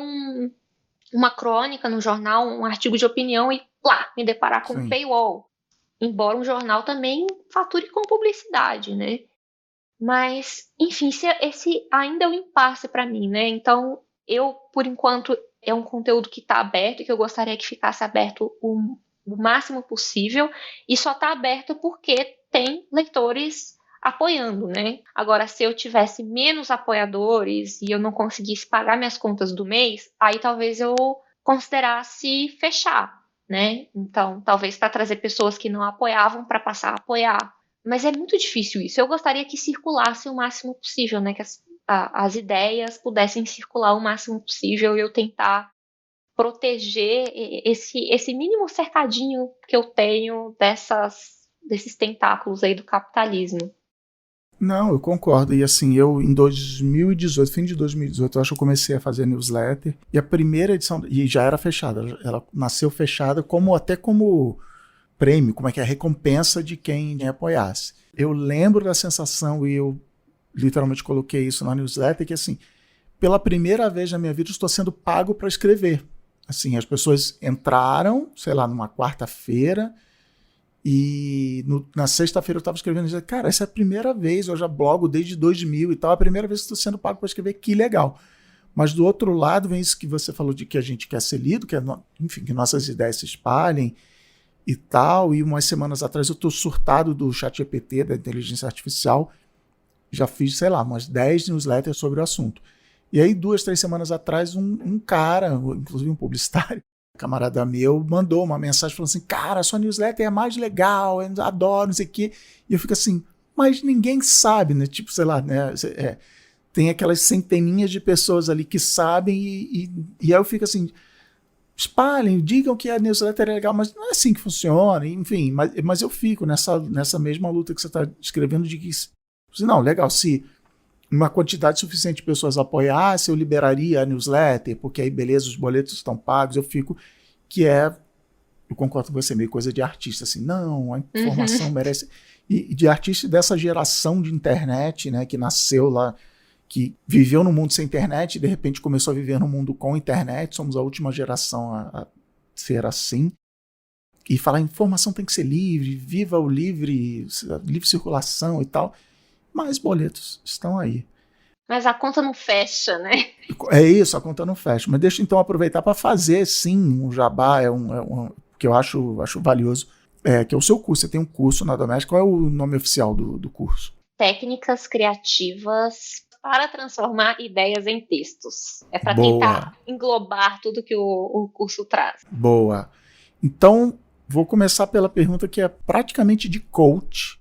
uma crônica no jornal, um artigo de opinião e lá, me deparar com um Sim. paywall. Embora um jornal também fature com publicidade, né? Mas, enfim, esse ainda é um impasse para mim, né? Então, eu, por enquanto, é um conteúdo que está aberto e que eu gostaria que ficasse aberto o máximo possível, e só está aberto porque tem leitores apoiando, né? Agora, se eu tivesse menos apoiadores e eu não conseguisse pagar minhas contas do mês, aí talvez eu considerasse fechar, né? Então, talvez para trazer pessoas que não apoiavam para passar a apoiar. Mas é muito difícil isso. Eu gostaria que circulasse o máximo possível, né? Que as ideias pudessem circular o máximo possível e eu tentar proteger esse mínimo cercadinho que eu tenho desses tentáculos aí do capitalismo. Não, eu concordo. E assim, eu em 2018, fim de 2018, eu acho que eu comecei a fazer newsletter. E a primeira edição, e já era fechada, ela nasceu fechada até como prêmio, como é que é, recompensa de quem apoiasse. Eu lembro da sensação, e eu literalmente coloquei isso na newsletter, que assim, pela primeira vez na minha vida, eu estou sendo pago para escrever. Assim, as pessoas entraram, sei lá, numa quarta-feira, e na sexta-feira eu estava escrevendo e dizia, cara, essa é a primeira vez, eu já blogo desde 2000 e tal, é a primeira vez que estou sendo pago para escrever, que legal. Mas do outro lado vem isso que você falou de que a gente quer ser lido, enfim, que nossas ideias se espalhem e tal, e umas semanas atrás eu estou surtado do ChatGPT, da inteligência artificial, já fiz, sei lá, umas 10 newsletters sobre o assunto. E aí 2, 3 semanas atrás um cara, inclusive um publicitário, camarada meu, mandou uma mensagem falando assim, cara, sua newsletter é a mais legal, eu adoro, não sei o quê. E eu fico assim, mas ninguém sabe, né? Tipo, sei lá, né? Tem aquelas centeninhas de pessoas ali que sabem e aí eu fico assim, espalhem, digam que a newsletter é legal, mas não é assim que funciona, enfim, mas eu fico nessa mesma luta que você está escrevendo de que, não, legal, se uma quantidade suficiente de pessoas apoiasse, eu liberaria a newsletter, porque aí, beleza, os boletos estão pagos, eu fico, eu concordo com você, meio coisa de artista, assim, não, a informação merece, e de artista dessa geração de internet, né, que nasceu lá, que viveu no mundo sem internet e de repente começou a viver no mundo com internet, somos a última geração a ser assim, e falar a informação tem que ser livre, viva o livre circulação e tal, mas boletos estão aí. Mas a conta não fecha, né? É isso, a conta não fecha. Mas deixa eu então aproveitar para fazer, sim, um jabá, que eu acho valioso, que é o seu curso. Você tem um curso na Doméstica. Qual é o nome oficial do curso? Técnicas criativas para transformar ideias em textos. É para Boa, tentar englobar tudo que o curso traz. boa. Então, Vou começar pela pergunta que é praticamente de coach,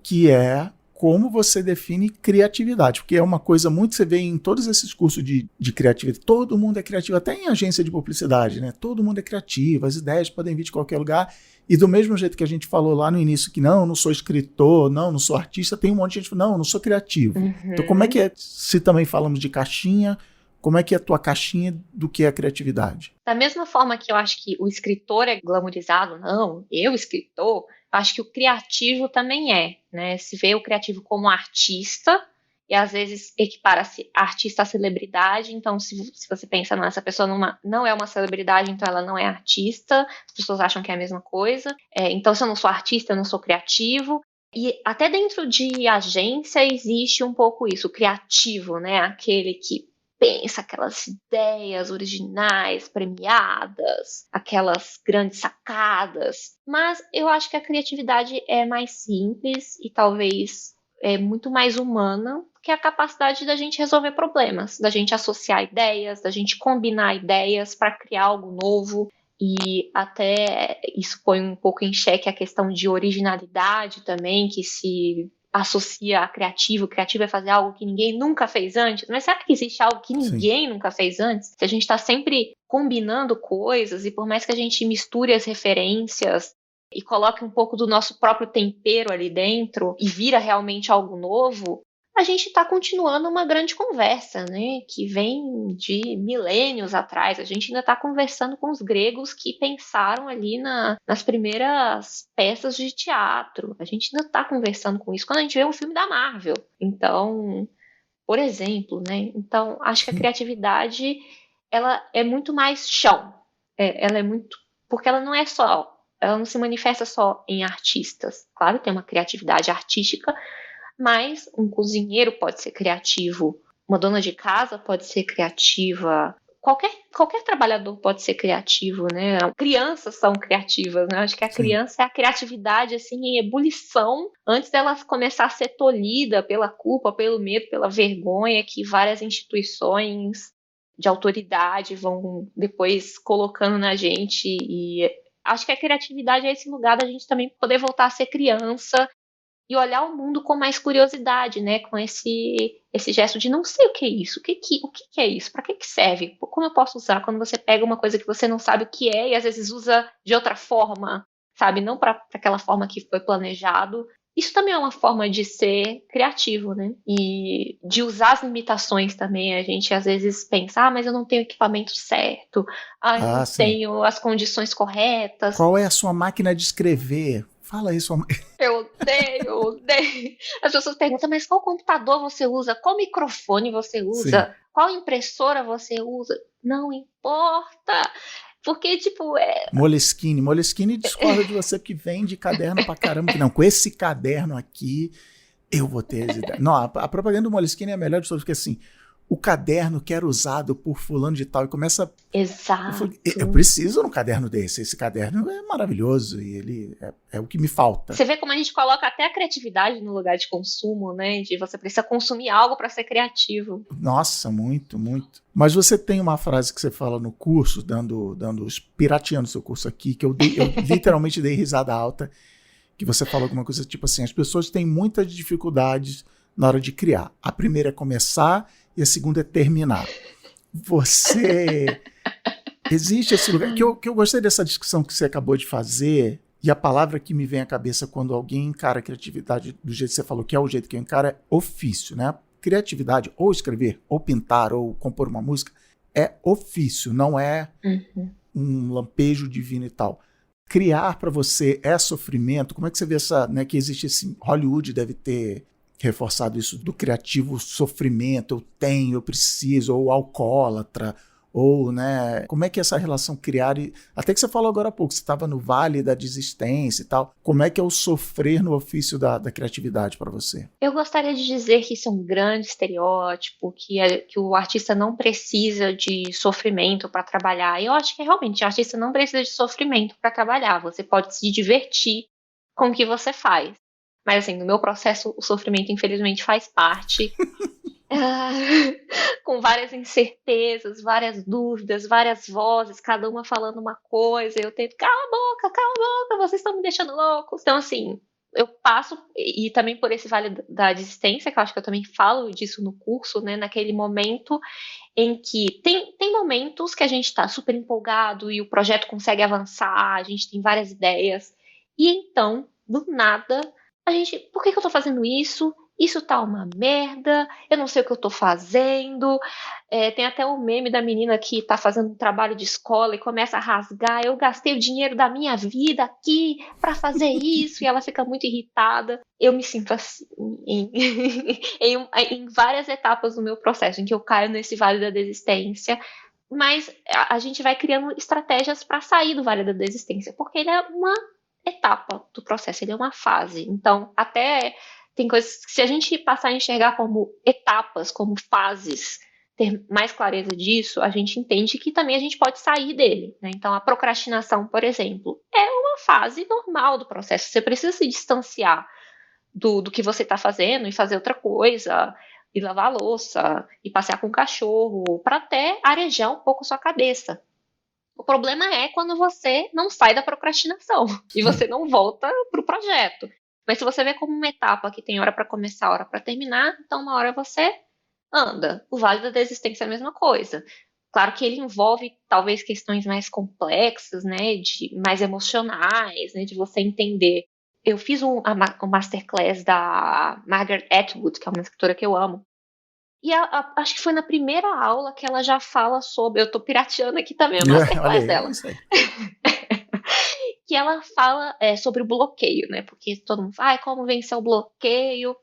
que é como você define criatividade, porque é uma coisa muito, você vê em todos esses cursos de criatividade, todo mundo é criativo, até em agência de publicidade, né? Todo mundo é criativo, as ideias podem vir de qualquer lugar, e do mesmo jeito que a gente falou lá no início, que não sou escritor, não sou artista, tem um monte de gente que fala, não sou criativo. Então como é que é, se também falamos de caixinha, como é que é a tua caixinha do que é a criatividade? Da mesma forma que eu acho que o escritor é glamourizado, não, eu escritor, acho que o criativo também é, né? Se vê o criativo como artista e às vezes equipara-se artista a celebridade. Então, se você pensa, não, essa pessoa não é uma celebridade, então ela não é artista, as pessoas acham que é a mesma coisa. Então, se eu não sou artista, eu não sou criativo. E até dentro de agência existe um pouco isso, o criativo, né? Aquele que pensa aquelas ideias originais, premiadas, aquelas grandes sacadas. Mas eu acho que a criatividade é mais simples e talvez é muito mais humana, que é a capacidade da gente resolver problemas, da gente associar ideias, da gente combinar ideias para criar algo novo. E até isso põe um pouco em xeque a questão de originalidade também, que se associa a criativo. O criativo é fazer algo que ninguém nunca fez antes. Mas será que existe algo que ninguém nunca fez antes? Se a gente está sempre combinando coisas, e por mais que a gente misture as referências e coloque um pouco do nosso próprio tempero ali dentro e vira realmente algo novo, a gente está continuando uma grande conversa, né? Que vem de milênios atrás. A gente ainda está conversando com os gregos que pensaram ali nas primeiras peças de teatro. A gente ainda está conversando com isso quando a gente vê um filme da Marvel. Então, por exemplo, né? Então, acho que a criatividade, ela é muito mais chão. Ela é muito... Porque ela não é só... Ela não se manifesta só em artistas. Claro, tem uma criatividade artística, mas um cozinheiro pode ser criativo, uma dona de casa pode ser criativa, qualquer trabalhador pode ser criativo, né? Crianças são criativas, né? Acho que a criança é a criatividade assim, em ebulição, antes dela começar a ser tolhida pela culpa, pelo medo, pela vergonha que várias instituições de autoridade vão depois colocando na gente. E acho que a criatividade é esse lugar da gente também poder voltar a ser criança e olhar o mundo com mais curiosidade, né? Com esse gesto de não sei o que é isso, o que é isso, para que serve, como eu posso usar, quando você pega uma coisa que você não sabe o que é e às vezes usa de outra forma, sabe? Não para aquela forma que foi planejado. Isso também é uma forma de ser criativo, né? E de usar as limitações também. A gente às vezes pensa, mas eu não tenho o equipamento certo, eu não tenho as condições corretas. Qual é a sua máquina de escrever? Fala isso. Eu odeio. As pessoas perguntam, mas qual computador você usa? Qual microfone você usa? Sim. Qual impressora você usa? Não importa. Porque, tipo... Moleskine discorda de você porque vende caderno pra caramba. Que não, com esse caderno aqui, eu vou ter as ideias. Não, a propaganda do Moleskine é a melhor de todas, porque assim... O caderno que era usado por fulano de tal, e começa... Exato. Eu preciso de um caderno desse. Esse caderno é maravilhoso e ele é o que me falta. Você vê como a gente coloca até a criatividade no lugar de consumo, né? De você precisa consumir algo para ser criativo. Nossa, muito, muito. Mas você tem uma frase que você fala no curso, pirateando seu curso aqui, que eu literalmente dei risada alta, que você fala alguma coisa tipo assim, as pessoas têm muitas dificuldades na hora de criar. A primeira é começar e a segunda é terminar. Existe esse lugar... Que eu gostei dessa discussão que você acabou de fazer, e a palavra que me vem à cabeça quando alguém encara a criatividade do jeito que você falou, que é o jeito que eu encaro, é ofício, né? Criatividade, ou escrever, ou pintar, ou compor uma música, é ofício, não é um lampejo divino e tal. Criar para você é sofrimento? Como é que você vê né, que existe esse... Hollywood deve ter... reforçado isso do criativo sofrimento, eu preciso, ou alcoólatra, ou, né, como é que é essa relação criar, até que você falou agora há pouco, você estava no vale da desistência e tal, como é que é o sofrer no ofício da criatividade para você? Eu gostaria de dizer que isso é um grande estereótipo, que o artista não precisa de sofrimento para trabalhar. Eu acho que realmente o artista não precisa de sofrimento para trabalhar, você pode se divertir com o que você faz. Mas, assim, no meu processo, o sofrimento, infelizmente, faz parte. Com com várias incertezas, várias dúvidas, várias vozes, cada uma falando uma coisa. Eu tento, cala a boca, vocês estão me deixando loucos. Então, assim, eu passo, e também por esse vale da desistência, que eu acho que eu também falo disso no curso, né? Naquele momento em que tem momentos que a gente está super empolgado e o projeto consegue avançar, a gente tem várias ideias, e então, do nada, a gente, por que eu tô fazendo isso? Isso tá uma merda, eu não sei o que eu tô fazendo. Tem até o meme da menina que tá fazendo um trabalho de escola e começa a rasgar. Eu gastei o dinheiro da minha vida aqui pra fazer isso, e ela fica muito irritada. Eu me sinto assim em várias etapas do meu processo, em que eu caio nesse vale da desistência. Mas a gente vai criando estratégias para sair do vale da desistência, porque ele é uma etapa do processo, ele é uma fase. Então, até tem coisas que, se a gente passar a enxergar como etapas, como fases, ter mais clareza disso, a gente entende que também a gente pode sair dele, né? Então, a procrastinação, por exemplo, é uma fase normal do processo. Você precisa se distanciar do que você está fazendo e fazer outra coisa, e lavar a louça, e passear com o cachorro, para até arejar um pouco a sua cabeça. O problema é quando você não sai da procrastinação e você não volta para o projeto. Mas se você vê como uma etapa que tem hora para começar, hora para terminar, então uma hora você anda. O vale da desistência é a mesma coisa. Claro que ele envolve talvez questões mais complexas, né, mais emocionais, né, de você entender. Eu fiz um masterclass da Margaret Atwood, que é uma escritora que eu amo. E acho que foi na primeira aula que ela já fala sobre. Eu tô pirateando aqui também a masterclass dela. Que ela fala sobre o bloqueio, né? Porque todo mundo fala, como vencer o bloqueio.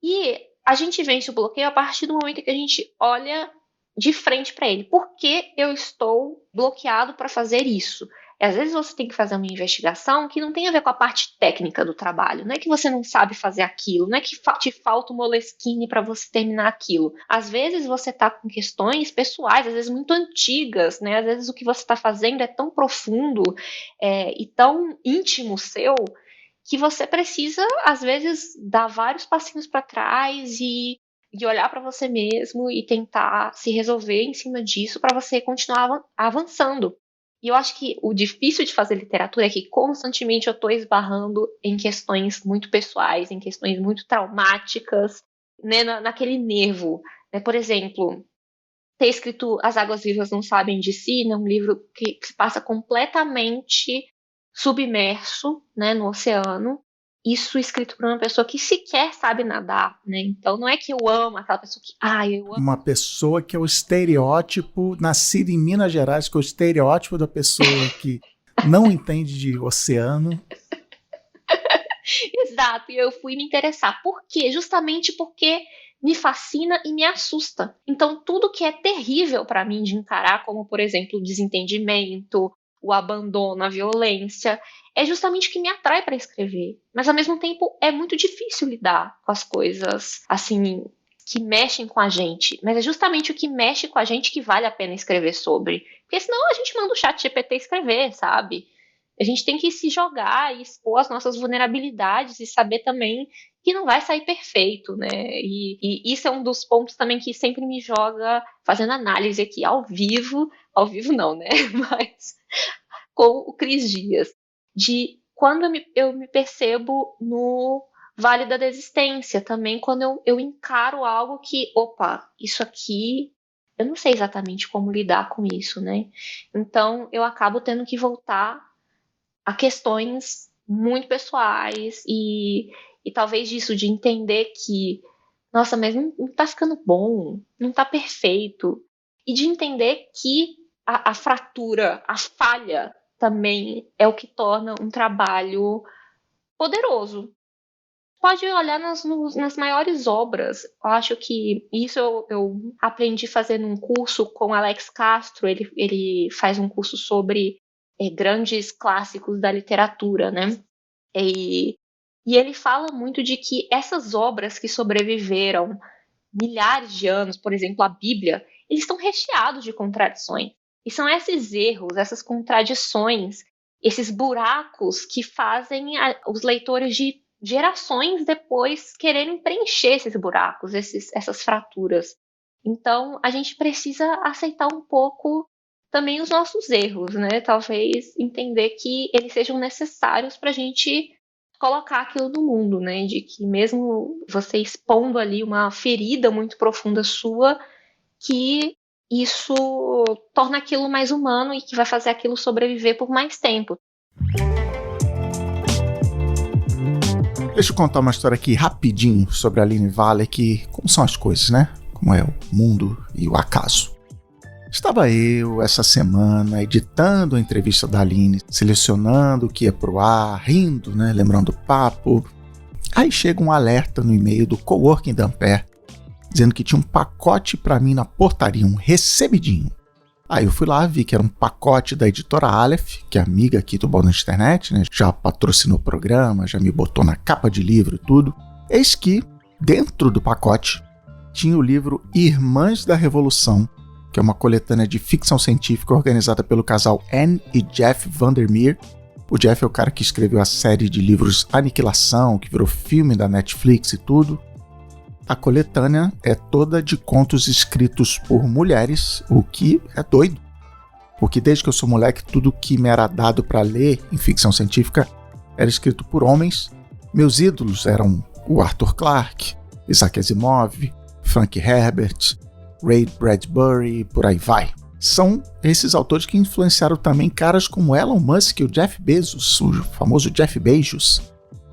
E a gente vence o bloqueio a partir do momento que a gente olha de frente para ele. Por que eu estou bloqueado para fazer isso? E às vezes você tem que fazer uma investigação que não tem a ver com a parte técnica do trabalho. Não é que você não sabe fazer aquilo, não é que te falta um Moleskine para você terminar aquilo. Às vezes você está com questões pessoais, às vezes muito antigas, né? Às vezes o que você está fazendo é tão profundo e tão íntimo seu, que você precisa, às vezes, dar vários passinhos para trás e olhar para você mesmo e tentar se resolver em cima disso para você continuar avançando. E eu acho que o difícil de fazer literatura é que constantemente eu estou esbarrando em questões muito pessoais, em questões muito traumáticas, né, naquele nervo. Né? Por exemplo, ter escrito As Águas Vivas Não Sabem de Si, né, um livro que se passa completamente submerso, né, no oceano, isso escrito por uma pessoa que sequer sabe nadar, né? Então não é que eu amo aquela pessoa que, eu amo. Uma pessoa que é o estereótipo, nascida em Minas Gerais, que é o estereótipo da pessoa que não entende de oceano. Exato, e eu fui me interessar. Por quê? Justamente porque me fascina e me assusta. Então, tudo que é terrível para mim de encarar, como, por exemplo, o desentendimento, o abandono, a violência, é justamente o que me atrai para escrever. Mas, ao mesmo tempo, é muito difícil lidar com as coisas, assim, que mexem com a gente. Mas é justamente o que mexe com a gente que vale a pena escrever sobre. Porque senão a gente manda o chat GPT escrever, sabe? A gente tem que se jogar e expor as nossas vulnerabilidades e saber também que não vai sair perfeito, né? E isso é um dos pontos também que sempre me joga fazendo análise aqui ao vivo não, né? Mas com o Cris Dias, de quando eu me percebo no vale da desistência, também quando eu encaro algo que, opa, isso aqui, eu não sei exatamente como lidar com isso, né? Então eu acabo tendo que voltar a questões muito pessoais e talvez disso, de entender que, nossa, mas não tá ficando bom, não tá perfeito. E de entender que a fratura, a falha também é o que torna um trabalho poderoso. Pode olhar nas maiores obras. Eu acho que isso eu aprendi fazendo um curso com Alex Castro. Ele faz um curso sobre grandes clássicos da literatura, né? E ele fala muito de que essas obras que sobreviveram milhares de anos, por exemplo, a Bíblia, eles estão recheados de contradições. E são esses erros, essas contradições, esses buracos que fazem os leitores de gerações depois quererem preencher esses buracos, essas fraturas. Então, a gente precisa aceitar um pouco também os nossos erros, né? Talvez entender que eles sejam necessários para a gente colocar aquilo no mundo, né? De que mesmo você expondo ali uma ferida muito profunda sua, que isso torna aquilo mais humano e que vai fazer aquilo sobreviver por mais tempo. Deixa eu contar uma história aqui rapidinho sobre a Aline Waller, que como são as coisas, né? Como é o mundo e o acaso. Estava eu, essa semana, editando a entrevista da Aline, selecionando o que ia pro ar, rindo, né? Lembrando o papo. Aí chega um alerta no e-mail do Coworking da Ampere, dizendo que tinha um pacote para mim na portaria, um recebidinho. Aí eu fui lá, vi que era um pacote da editora Aleph, que é amiga aqui do Bônus Internet, né? Já patrocinou o programa, já me botou na capa de livro e tudo. Eis que, dentro do pacote, tinha o livro Irmãs da Revolução, que é uma coletânea de ficção científica organizada pelo casal Anne e Jeff Vandermeer. O Jeff é o cara que escreveu a série de livros Aniquilação, que virou filme da Netflix e tudo. A coletânea é toda de contos escritos por mulheres, o que é doido. Porque desde que eu sou moleque, tudo que me era dado para ler em ficção científica era escrito por homens. Meus ídolos eram o Arthur Clarke, Isaac Asimov, Frank Herbert, Ray Bradbury, por aí vai. São esses autores que influenciaram também caras como Elon Musk e o Jeff Bezos, o famoso Jeff Bezos.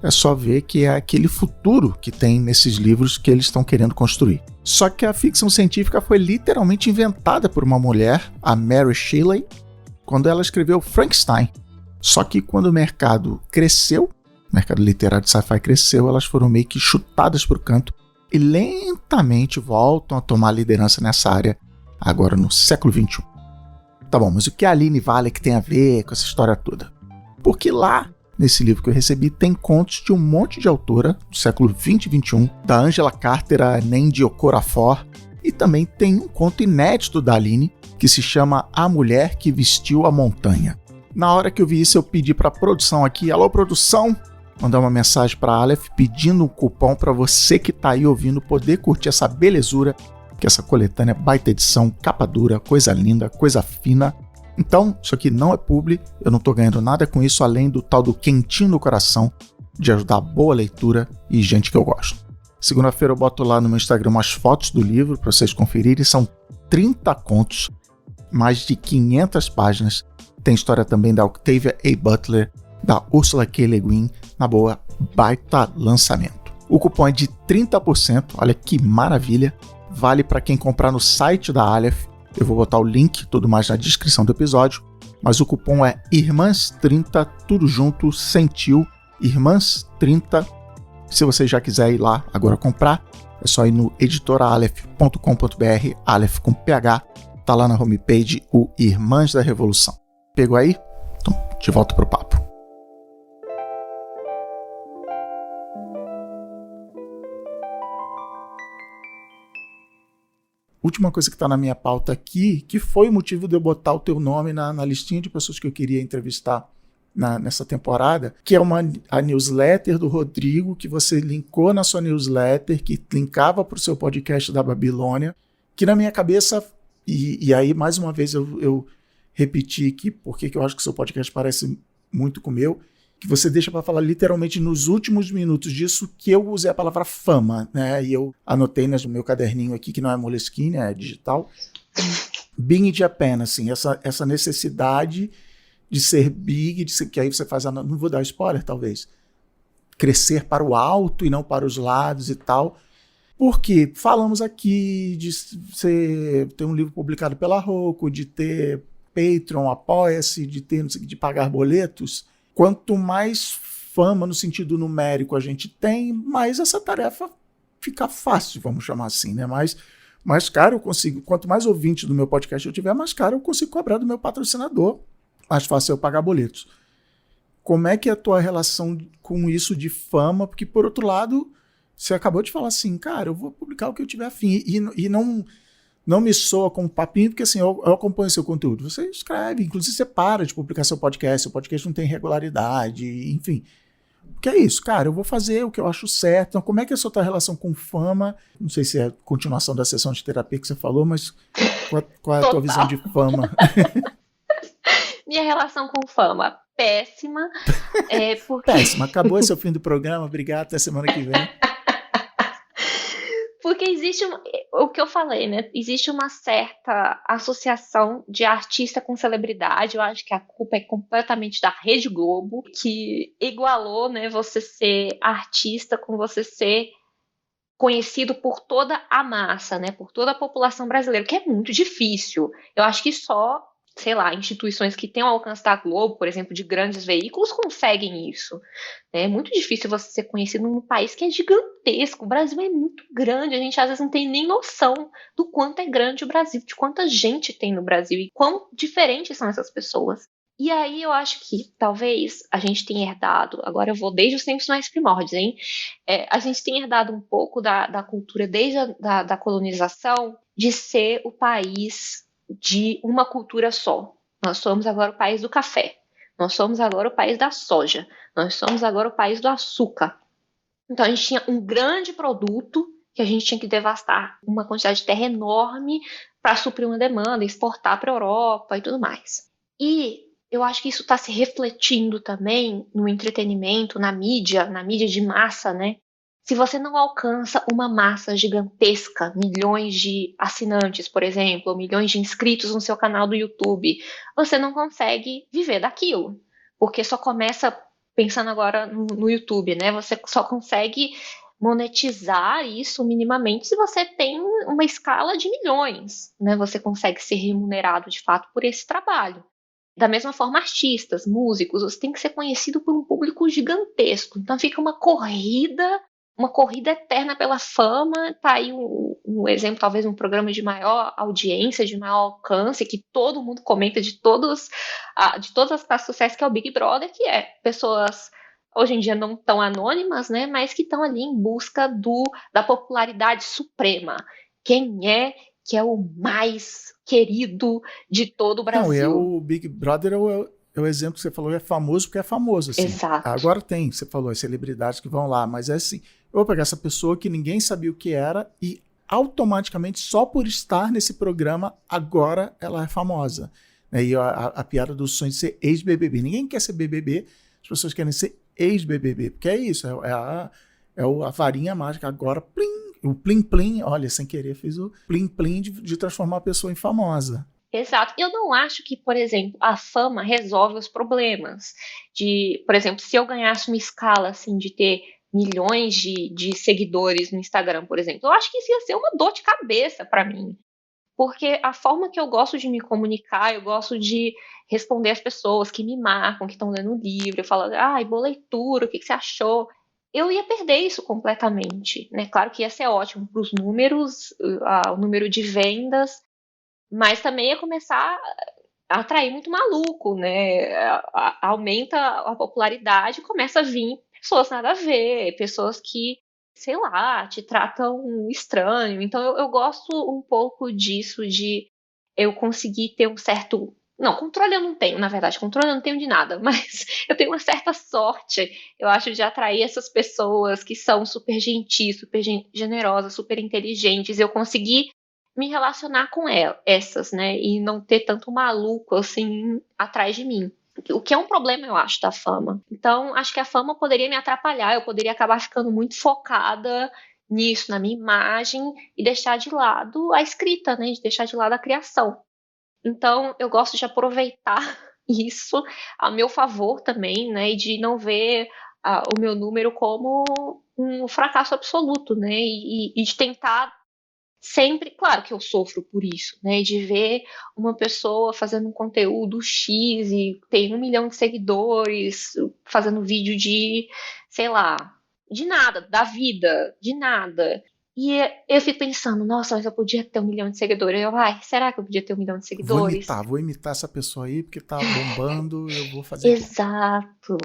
É só ver que é aquele futuro que tem nesses livros que eles estão querendo construir. Só que a ficção científica foi literalmente inventada por uma mulher, a Mary Shelley, quando ela escreveu Frankenstein. Só que quando o mercado cresceu, o mercado literário de sci-fi cresceu, elas foram meio que chutadas para o canto e lentamente voltam a tomar liderança nessa área, agora no século XXI. Tá bom, mas o que a Aline Waller que tem a ver com essa história toda? Porque lá, nesse livro que eu recebi, tem contos de um monte de autora do século 20 e 21, da Angela Carter a Nendi Okorafor, e também tem um conto inédito da Aline, que se chama A Mulher que Vestiu a Montanha. Na hora que eu vi isso, eu pedi para a produção aqui, alô produção, mandar uma mensagem para a Aleph pedindo um cupom para você que está aí ouvindo poder curtir essa belezura, que essa coletânea é baita edição, capa dura, coisa linda, coisa fina. Então, isso aqui não é publi, eu não estou ganhando nada com isso, além do tal do quentinho no coração, de ajudar a boa leitura e gente que eu gosto. Segunda-feira eu boto lá no meu Instagram umas fotos do livro para vocês conferirem, são 30 contos, mais de 500 páginas, tem história também da Octavia A. Butler, da Ursula K. Le Guin, na boa, baita lançamento. O cupom é de 30%, olha que maravilha, vale para quem comprar no site da Aleph. Eu vou botar o link, tudo mais na descrição do episódio, mas o cupom é IRMãs30, tudo junto, sem tio, IRMãs30. Se você já quiser ir lá agora comprar, é só ir no editoraalef.com.br, Aleph com PH, tá lá na homepage o Irmãs da Revolução. Pegou aí? Então, de volta pro papo. Última coisa que está na minha pauta aqui, que foi o motivo de eu botar o teu nome na listinha de pessoas que eu queria entrevistar nessa temporada, que é a newsletter do Rodrigo, que você linkou na sua newsletter, que linkava para o seu podcast da Babilônia, que na minha cabeça, e aí mais uma vez eu repeti aqui, porque eu acho que o seu podcast parece muito com o meu, que você deixa para falar literalmente nos últimos minutos disso, que eu usei a palavra fama, né? E eu anotei no meu caderninho aqui, que não é Moleskine, é digital. Being in Japan, assim, essa necessidade de ser big, que aí você faz, não vou dar spoiler, talvez, crescer para o alto e não para os lados e tal. Porque falamos aqui de você ter um livro publicado pela Roku, de ter Patreon, Apoia-se, de pagar boletos. Quanto mais fama no sentido numérico a gente tem, mais essa tarefa fica fácil, vamos chamar assim, né? Mais caro eu consigo, quanto mais ouvinte do meu podcast eu tiver, mais caro eu consigo cobrar do meu patrocinador, mais fácil eu pagar boletos. Como é que é a tua relação com isso de fama? Porque, por outro lado, você acabou de falar assim, cara, eu vou publicar o que eu tiver afim, e não me soa como papinho, porque assim, eu acompanho seu conteúdo. Você escreve, inclusive você para de publicar seu podcast não tem regularidade, enfim. Porque é isso, cara, eu vou fazer o que eu acho certo. Então, como é que é a sua relação com fama? Não sei se é a continuação da sessão de terapia que você falou, mas qual é a tua visão de fama? Minha relação com fama, péssima. Porque... Péssima, acabou esse é o fim do programa, obrigado, até semana que vem. Porque existe o que eu falei, né? Existe uma certa associação de artista com celebridade. Eu acho que a culpa é completamente da Rede Globo, que igualou, né, você ser artista com você ser conhecido por toda a massa, né? Por toda a população brasileira, que é muito difícil. Eu acho que só, sei lá, instituições que têm o alcance da Globo, por exemplo, de grandes veículos, conseguem isso. É muito difícil você ser conhecido num país que é gigantesco. O Brasil é muito grande, a gente às vezes não tem nem noção do quanto é grande o Brasil, de quanta gente tem no Brasil e quão diferentes são essas pessoas. E aí eu acho que talvez a gente tenha herdado, agora eu vou desde os tempos mais primórdios, hein? A gente tem herdado um pouco da cultura desde da colonização de ser o país de uma cultura só. Nós somos agora o país do café. Nós somos agora o país da soja. Nós somos agora o país do açúcar. Então a gente tinha um grande produto que a gente tinha que devastar uma quantidade de terra enorme para suprir uma demanda, exportar para a Europa e tudo mais. E eu acho que isso está se refletindo também no entretenimento, na mídia de massa, né? Se você não alcança uma massa gigantesca, milhões de assinantes, por exemplo, ou milhões de inscritos no seu canal do YouTube, você não consegue viver daquilo. Porque só começa, pensando agora no YouTube, né? Você só consegue monetizar isso minimamente se você tem uma escala de milhões, né? Você consegue ser remunerado de fato por esse trabalho. Da mesma forma, artistas, músicos, você tem que ser conhecido por um público gigantesco. Então fica uma corrida eterna pela fama. Tá aí um exemplo, talvez um programa de maior audiência, de maior alcance, que todo mundo comenta de todas as classes sociais, que é o Big Brother, que é pessoas hoje em dia não tão anônimas, né, mas que estão ali em busca da popularidade suprema. Quem é que é o mais querido de todo o Brasil? Não, é o Big Brother, é o exemplo que você falou, é famoso porque é famoso, assim. Exato. Agora tem, você falou, as celebridades que vão lá, mas é assim, eu vou pegar essa pessoa que ninguém sabia o que era e automaticamente, só por estar nesse programa, agora ela é famosa. E a piada do sonho de ser ex-BBB. Ninguém quer ser BBB, as pessoas querem ser ex-BBB, porque é isso, é a varinha mágica agora, plim, o plim-plim, olha, sem querer fiz o plim-plim de transformar a pessoa em famosa. Exato. Eu não acho que, por exemplo, a fama resolve os problemas. Por exemplo, se eu ganhasse uma escala assim de ter milhões de seguidores no Instagram, por exemplo, eu acho que isso ia ser uma dor de cabeça para mim. Porque a forma que eu gosto de me comunicar, eu gosto de responder às pessoas que me marcam, que estão lendo o livro, eu falo, boa leitura, o que você achou? Eu ia perder isso completamente, né? Claro que ia ser ótimo para os números, o número de vendas, mas também ia começar a atrair muito maluco, né? Aumenta a popularidade, começa a vir pessoas nada a ver, pessoas que, sei lá, te tratam estranho. Então eu gosto um pouco disso, de eu conseguir ter um certo... Não, controle eu não tenho, na verdade, controle eu não tenho de nada, mas eu tenho uma certa sorte, eu acho, de atrair essas pessoas que são super gentis, super generosas, super inteligentes. Eu consegui me relacionar com essas, né, e não ter tanto maluco, assim, atrás de mim. O que é um problema, eu acho, da fama. Então, acho que a fama poderia me atrapalhar, eu poderia acabar ficando muito focada nisso, na minha imagem, e deixar de lado a escrita, né, de deixar de lado a criação. Então, eu gosto de aproveitar isso a meu favor também, né, e de não ver o meu número como um fracasso absoluto, né, e de tentar sempre, claro que eu sofro por isso, né, de ver uma pessoa fazendo um conteúdo X e tem 1 milhão de seguidores, fazendo vídeo de, sei lá, de nada, da vida, de nada. E eu fico pensando, nossa, mas eu podia ter 1 milhão de seguidores. Será que eu podia ter 1 milhão de seguidores? Vou imitar essa pessoa aí, porque tá bombando, eu vou fazer Exato.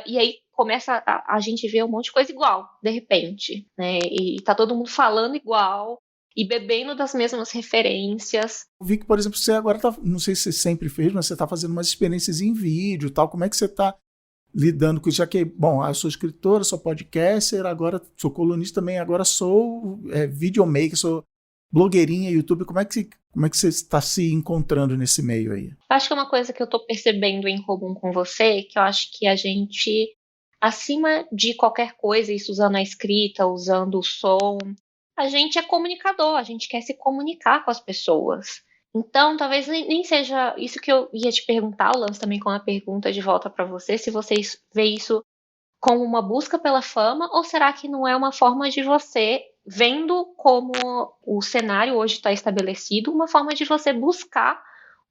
E aí começa a gente ver um monte de coisa igual, de repente, né? E tá todo mundo falando igual e bebendo das mesmas referências. Eu vi que, por exemplo, você agora tá, não sei se você sempre fez, mas você tá fazendo umas experiências em vídeo e tal. Como é que você tá lidando com isso, já que, bom, eu sou escritora, sou podcaster, agora sou colunista também, agora sou videomaker, sou blogueirinha, YouTube, como é que você está se encontrando nesse meio aí? Acho que é uma coisa que eu tô percebendo em comum com você, que eu acho que a gente, acima de qualquer coisa, isso usando a escrita, usando o som, a gente é comunicador, a gente quer se comunicar com as pessoas. Então, talvez nem seja isso que eu ia te perguntar, eu lanço também com uma pergunta de volta para você, se vocês veem isso como uma busca pela fama, ou será que não é uma forma de você, vendo como o cenário hoje está estabelecido, uma forma de você buscar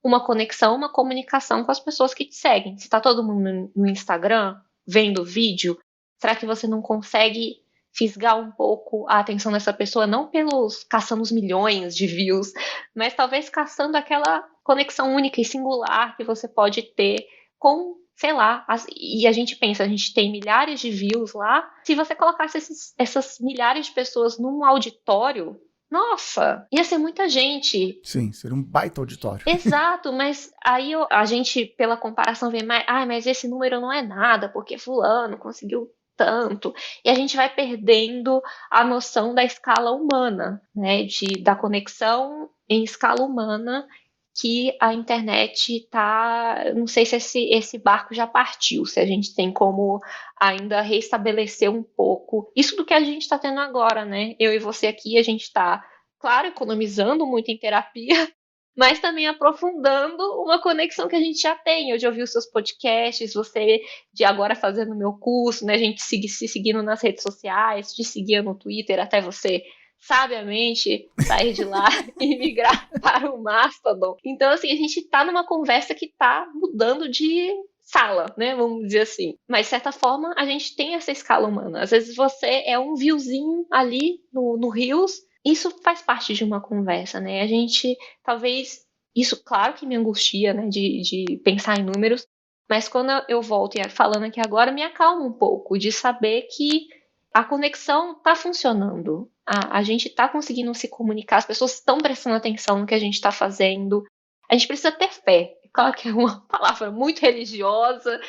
uma conexão, uma comunicação com as pessoas que te seguem? Se está todo mundo no Instagram vendo vídeo, será que você não consegue fisgar um pouco a atenção dessa pessoa, não pelos caçando os milhões de views, mas talvez caçando aquela conexão única e singular que você pode ter com, sei lá, e a gente pensa, a gente tem milhares de views lá, se você colocasse essas milhares de pessoas num auditório, nossa, ia ser muita gente. Sim, seria um baita auditório. Exato, mas aí a gente, pela comparação, vê mais, mas esse número não é nada, porque fulano conseguiu tanto. E a gente vai perdendo a noção da escala humana, né? Da conexão em escala humana que a internet tá. Não sei se esse barco já partiu, se a gente tem como ainda restabelecer um pouco isso do que a gente está tendo agora, né? Eu e você aqui, a gente está, claro, economizando muito em terapia, mas também aprofundando uma conexão que a gente já tem. Eu já ouvi os seus podcasts, você de agora fazendo o meu curso, né? A gente se seguindo nas redes sociais, te seguia no Twitter, até você sabiamente sair de lá e migrar para o Mastodon. Então, assim, a gente tá numa conversa que tá mudando de sala, né? Vamos dizer assim. Mas, de certa forma, a gente tem essa escala humana. Às vezes você é um viewzinho ali no Reels. Isso faz parte de uma conversa, né? A gente, talvez, isso claro que me angustia, né? De pensar em números, mas quando eu volto e falando aqui agora, me acalma um pouco de saber que a conexão está funcionando. A gente está conseguindo se comunicar, as pessoas estão prestando atenção no que a gente está fazendo. A gente precisa ter fé. Claro que é uma palavra muito religiosa,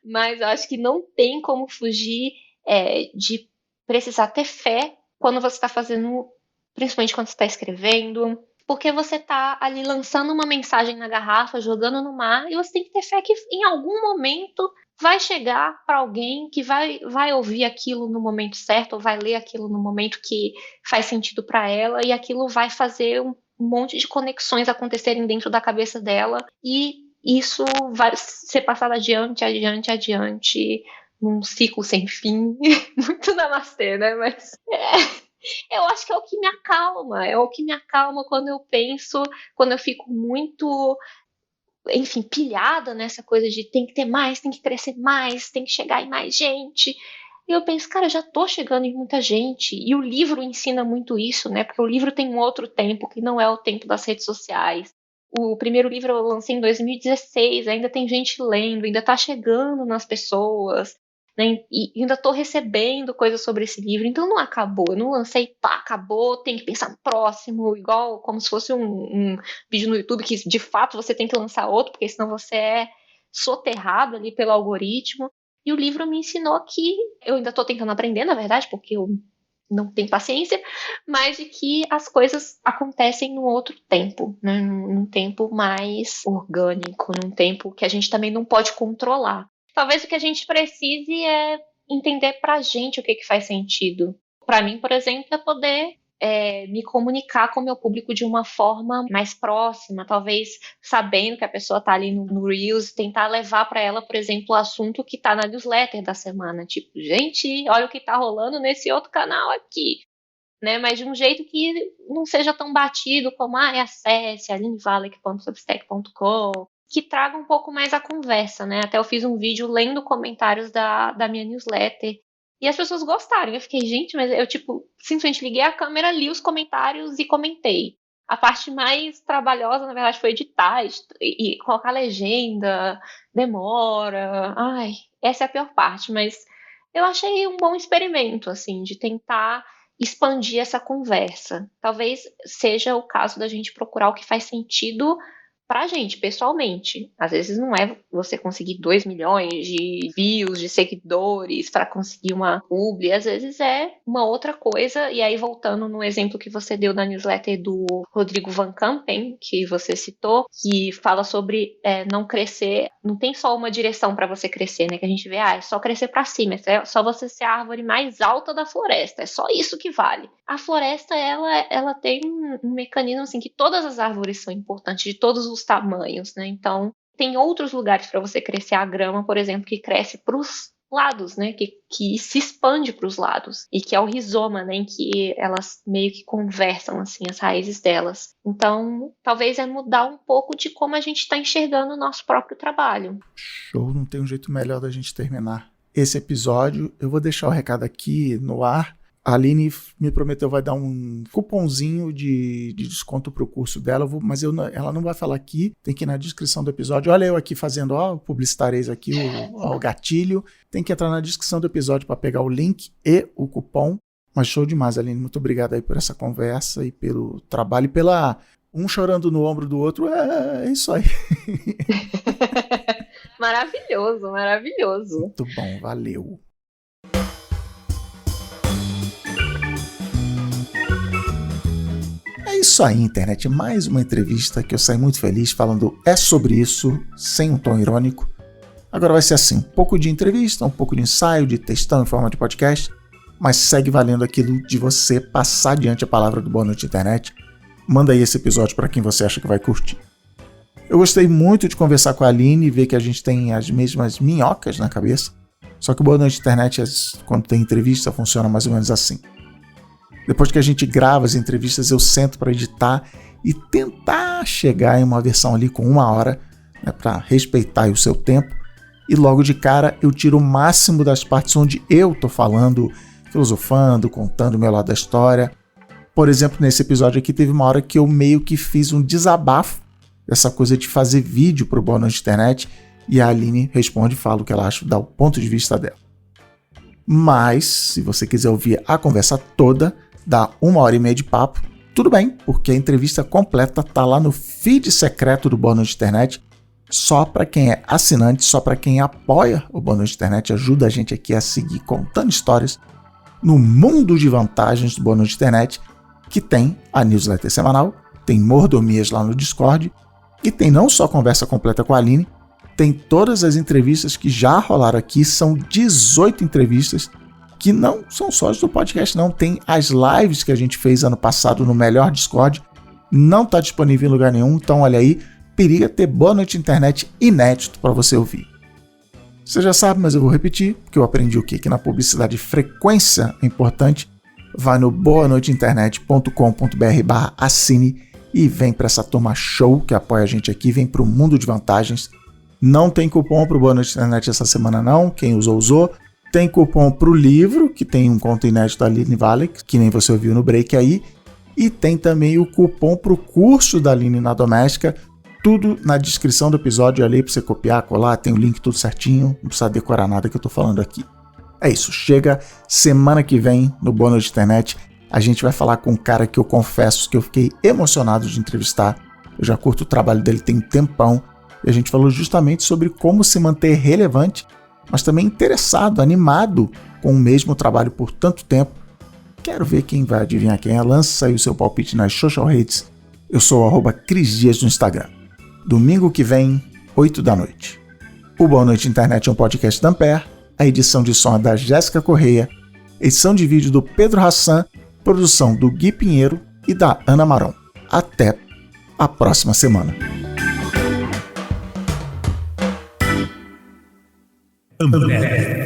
mas eu acho que não tem como fugir de precisar ter fé quando você está fazendo, principalmente quando você está escrevendo, porque você está ali lançando uma mensagem na garrafa, jogando no mar, e você tem que ter fé que em algum momento vai chegar para alguém que vai ouvir aquilo no momento certo, ou vai ler aquilo no momento que faz sentido para ela, e aquilo vai fazer um monte de conexões acontecerem dentro da cabeça dela, e isso vai ser passado adiante, adiante, adiante, num ciclo sem fim. Muito namastê, né? Mas eu acho que é o que me acalma, é o que me acalma quando eu penso, quando eu fico muito, enfim, pilhada nessa coisa de tem que ter mais, tem que crescer mais, tem que chegar em mais gente. E eu penso, cara, eu já tô chegando em muita gente. E o livro ensina muito isso, né? Porque o livro tem um outro tempo, que não é o tempo das redes sociais. O primeiro livro eu lancei em 2016, ainda tem gente lendo, ainda tá chegando nas pessoas, né? E ainda estou recebendo coisas sobre esse livro, então não acabou, eu não lancei, pá, acabou, tem que pensar no próximo, igual como se fosse um vídeo no YouTube que de fato você tem que lançar outro, porque senão você é soterrado ali pelo algoritmo. E o livro me ensinou que eu ainda estou tentando aprender, na verdade, porque eu não tenho paciência, mas de que as coisas acontecem num outro tempo, né? Num tempo mais orgânico, num tempo que a gente também não pode controlar. Talvez o que a gente precise é entender pra gente o que faz sentido. Pra mim, por exemplo, é poder me comunicar com o meu público de uma forma mais próxima, talvez sabendo que a pessoa tá ali no Reels, tentar levar pra ela, por exemplo, o assunto que tá na newsletter da semana. Tipo, gente, olha o que tá rolando nesse outro canal aqui. Né, mas de um jeito que não seja tão batido como acesse alinevalek.substack.com, que traga um pouco mais a conversa, né? Até eu fiz um vídeo lendo comentários da minha newsletter e as pessoas gostaram. Eu fiquei, gente, mas eu, tipo, simplesmente liguei a câmera, li os comentários e comentei. A parte mais trabalhosa, na verdade, foi editar e colocar legenda, demora. Ai, essa é a pior parte, mas eu achei um bom experimento, assim, de tentar expandir essa conversa. Talvez seja o caso da gente procurar o que faz sentido pra gente, pessoalmente. Às vezes não é você conseguir 2 milhões de views, de seguidores para conseguir uma publi, às vezes é uma outra coisa. E aí, voltando no exemplo que você deu da newsletter do Rodrigo Van Campen, que você citou, que fala sobre não crescer, não tem só uma direção para você crescer, né? Que a gente vê, é só crescer para cima, é só você ser a árvore mais alta da floresta, é só isso que vale. A floresta, ela tem um mecanismo assim que todas as árvores são importantes, de todos os tamanhos, né? Então, tem outros lugares para você crescer. A grama, por exemplo, que cresce para os lados, né? Que se expande para os lados. E que é o rizoma, né? Em que elas meio que conversam, assim, as raízes delas. Então, talvez é mudar um pouco de como a gente está enxergando o nosso próprio trabalho. Show, não tem um jeito melhor da gente terminar esse episódio. Eu vou deixar o recado aqui no ar. A Aline me prometeu vai dar um cupomzinho de desconto para o curso dela, mas ela não vai falar aqui, tem que ir na descrição do episódio. Olha eu aqui fazendo, publicitarei aqui o gatilho. Tem que entrar na descrição do episódio para pegar o link e o cupom. Mas show demais, Aline. Muito obrigado aí por essa conversa e pelo trabalho e pela um chorando no ombro do outro. É isso aí. Maravilhoso, maravilhoso. Muito bom, valeu. É isso aí, internet. Mais uma entrevista que eu saí muito feliz falando sobre isso, sem um tom irônico. Agora vai ser assim, um pouco de entrevista, um pouco de ensaio, de textão em forma de podcast, mas segue valendo aquilo de você passar adiante a palavra do Boa Noite Internet. Manda aí esse episódio para quem você acha que vai curtir. Eu gostei muito de conversar com a Aline e ver que a gente tem as mesmas minhocas na cabeça, só que o Boa Noite Internet, quando tem entrevista, funciona mais ou menos assim. Depois que a gente grava as entrevistas, eu sento para editar e tentar chegar em uma versão ali com 1 hora, né, para respeitar o seu tempo. E logo de cara eu tiro o máximo das partes onde eu tô falando, filosofando, contando o meu lado da história. Por exemplo, nesse episódio aqui teve uma hora que eu meio que fiz um desabafo dessa coisa de fazer vídeo pro Boa Noite Internet e a Aline responde e fala o que ela acha, dá o ponto de vista dela. Mas, se você quiser ouvir a conversa toda, dá 1h30 de papo, tudo bem, porque a entrevista completa tá lá no feed secreto do Boa Noite Internet, só para quem é assinante, só para quem apoia o Boa Noite Internet, ajuda a gente aqui a seguir contando histórias no mundo de vantagens do Boa Noite Internet, que tem a newsletter semanal, tem mordomias lá no Discord, e tem não só conversa completa com a Aline, tem todas as entrevistas que já rolaram aqui, são 18 entrevistas, que não são só do podcast, não. Tem as lives que a gente fez ano passado no melhor Discord, não está disponível em lugar nenhum, então olha aí, periga ter Boa Noite Internet inédito para você ouvir. Você já sabe, mas eu vou repetir, porque eu aprendi o quê? Que na publicidade frequência é importante. Vai no boanoiteinternet.com.br/assine e vem para essa turma show que apoia a gente aqui, vem para o mundo de vantagens. Não tem cupom para o Boa Noite Internet essa semana não, quem usou. Tem cupom para o livro, que tem um conto inédito da Aline Valek, que nem você ouviu no break aí. E tem também o cupom para o curso da Aline na Doméstica. Tudo na descrição do episódio ali para você copiar, colar, tem o link tudo certinho. Não precisa decorar nada que eu tô falando aqui. É isso, chega semana que vem no Boa Noite Internet. A gente vai falar com um cara que eu confesso que eu fiquei emocionado de entrevistar. Eu já curto o trabalho dele tem um tempão. E a gente falou justamente sobre como se manter relevante, mas também interessado, animado com o mesmo trabalho por tanto tempo. Quero ver quem vai adivinhar quem é. Lança aí o seu palpite nas social redes. Eu sou o @CrisDias no Instagram. Domingo que vem, 8 da noite. O Boa Noite Internet é um podcast da Ampere. A edição de som é da Jéssica Correia. Edição de vídeo do Pedro Hassan. Produção do Gui Pinheiro e da Ana Maron. Até a próxima semana. Ampere.